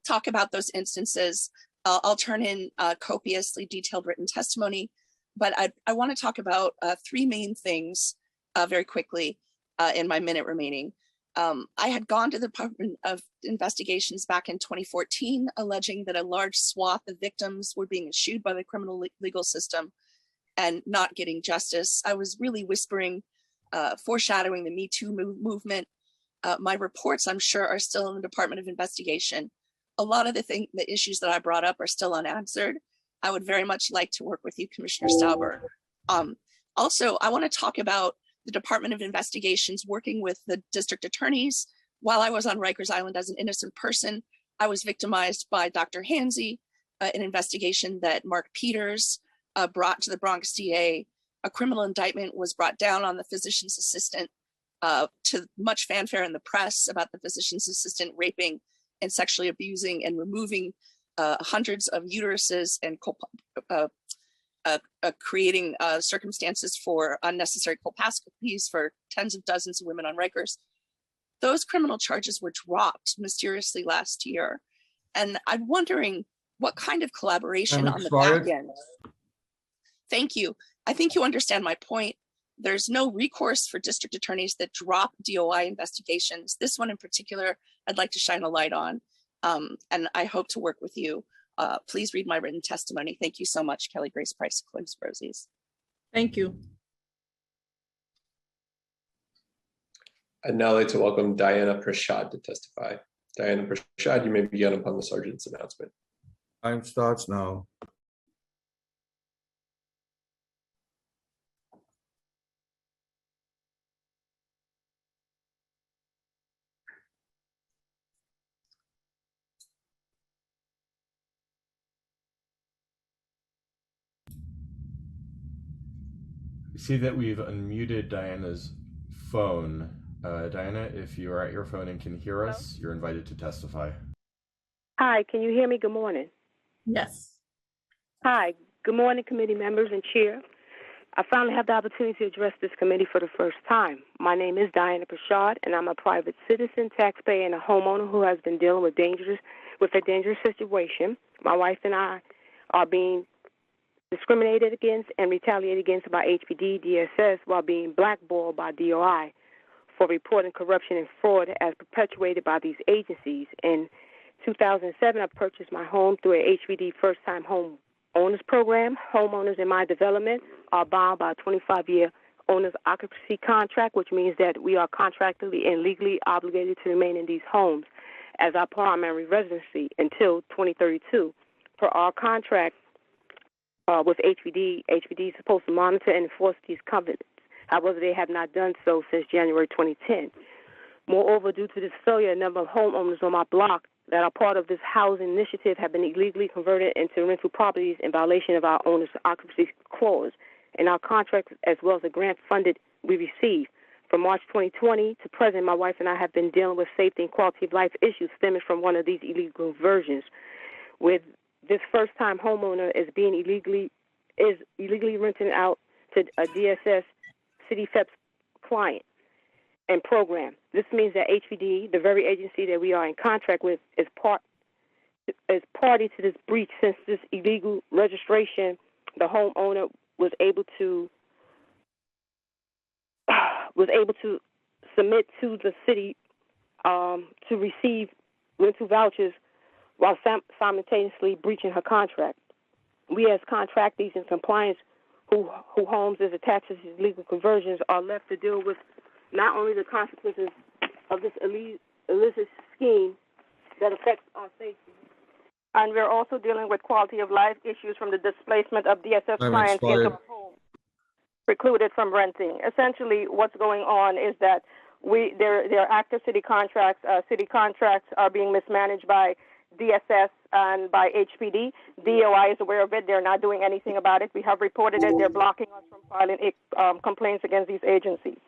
S10: talk about those instances. I'll turn in copiously detailed written testimony, but I want to talk about 3 main things very quickly in my minute remaining. I had gone to the Department of Investigations back in 2014, alleging that a large swath of victims were being eschewed by the criminal legal system and not getting justice. I was really whispering, foreshadowing the Me Too movement. My reports, I'm sure, are still in the Department of Investigation. A lot of the issues that I brought up are still unanswered. I would very much like to work with you, Commissioner Stauber. Also, I want to talk about the Department of Investigations working with the district attorneys. While I was on Rikers Island as an innocent person, I was victimized by Dr. Hansey, an investigation that Mark Peters brought to the Bronx DA. A criminal indictment was brought down on the physician's assistant to much fanfare in the press about the physician's assistant raping and sexually abusing and removing hundreds of uteruses and creating circumstances for unnecessary colposcopies for tens of dozens of women on Rikers. Those criminal charges were dropped mysteriously last year. And I'm wondering what kind of collaboration on the back end. Thank you. I think you understand my point. There's no recourse for district attorneys that drop DOI investigations. This one in particular, I'd like to shine a light on. And I hope to work with you. Please read my written testimony. Thank you so much, Kelly Grace Price, Closed Rosies.
S4: Thank you.
S5: I'd now like to welcome Diana Prashad to testify. Diana Prashad, you may begin upon the sergeant's announcement.
S9: Time starts now.
S6: You see that we've unmuted Diana's phone. Diana, if you are at your phone and can hear us, you're invited to testify.
S11: Hi, can you hear me? Good morning.
S4: Yes.
S11: Hi, good morning, committee members and chair. I finally have the opportunity to address this committee for the first time. My name is Diana Prashad, and I'm a private citizen, taxpayer, and a homeowner who has been dealing with a dangerous situation. My wife and I are being discriminated against and retaliated against by HPD, DSS while being blackballed by DOI for reporting corruption and fraud as perpetuated by these agencies. In 2007, I purchased my home through a HPD first-time home owners program. Homeowners in my development are bound by a 25-year owner's occupancy contract, which means that we are contractually and legally obligated to remain in these homes as our primary residency until 2032. Per our contract with HPD, HPD is supposed to monitor and enforce these covenants. However, they have not done so since January 2010. Moreover, due to this failure, a number of homeowners on my block that are part of this housing initiative have been illegally converted into rental properties in violation of our owner's occupancy clause in our contract, as well as the grant funded we received. From March 2020 to present, my wife and I have been dealing with safety and quality of life issues stemming from one of these illegal conversions, with this first-time homeowner is illegally renting out to a DSS City FEPS client and program. This means that HPD, the very agency that we are in contract with, is party to this breach. Since this illegal registration, the homeowner was able to submit to the city to receive rental vouchers while simultaneously breaching her contract. We as contractees in compliance who homes is attached to these legal conversions are left to deal with not only the consequences of this illicit scheme that affects our safety, and we're also dealing with quality of life issues from the displacement of DSS clients into our home, precluded from renting. Essentially, what's going on is that there are active city contracts. City contracts are being mismanaged by DSS and by HPD. DOI is aware of it. They're not doing anything about it. We have reported it. They're blocking us from filing complaints against these agencies.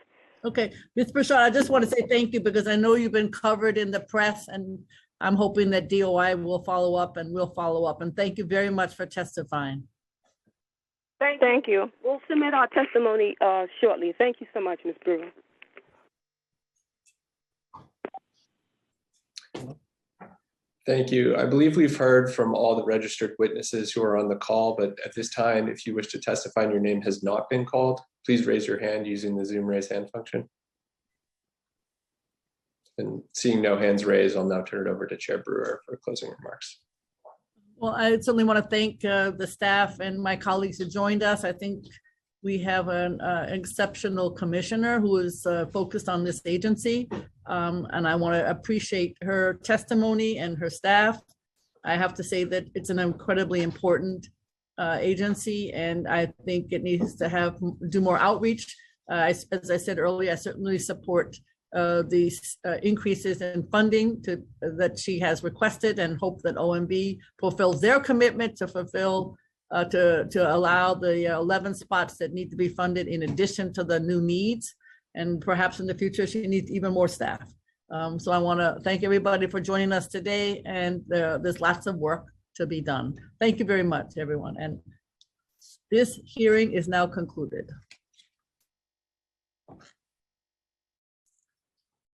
S4: Okay, Ms. Prashad, I just want to say thank you because I know you've been covered in the press, and I'm hoping that DOI will follow up and we'll follow up. And thank you very much for testifying.
S11: Thank you. We'll submit our testimony shortly. Thank you so much, Ms. Brewer.
S5: Thank you. I believe we've heard from all the registered witnesses who are on the call, but at this time, if you wish to testify and your name has not been called, please raise your hand using the Zoom raise hand function. And seeing no hands raised, I'll now turn it over to Chair Brewer for closing remarks.
S4: Well, I certainly want to thank the staff and my colleagues who joined us. I think we have an exceptional commissioner who is focused on this agency. And I want to appreciate her testimony and her staff. I have to say that it's an incredibly important agency, and I think it needs to do more outreach. As I said earlier, I certainly support these increases in funding that she has requested, and hope that OMB fulfills their commitment to fulfill to allow the 11 spots that need to be funded in addition to the new needs. And perhaps in the future, she needs even more staff. So I want to thank everybody for joining us today, and there's lots of work to be done. Thank you very much, everyone. And this hearing is now concluded.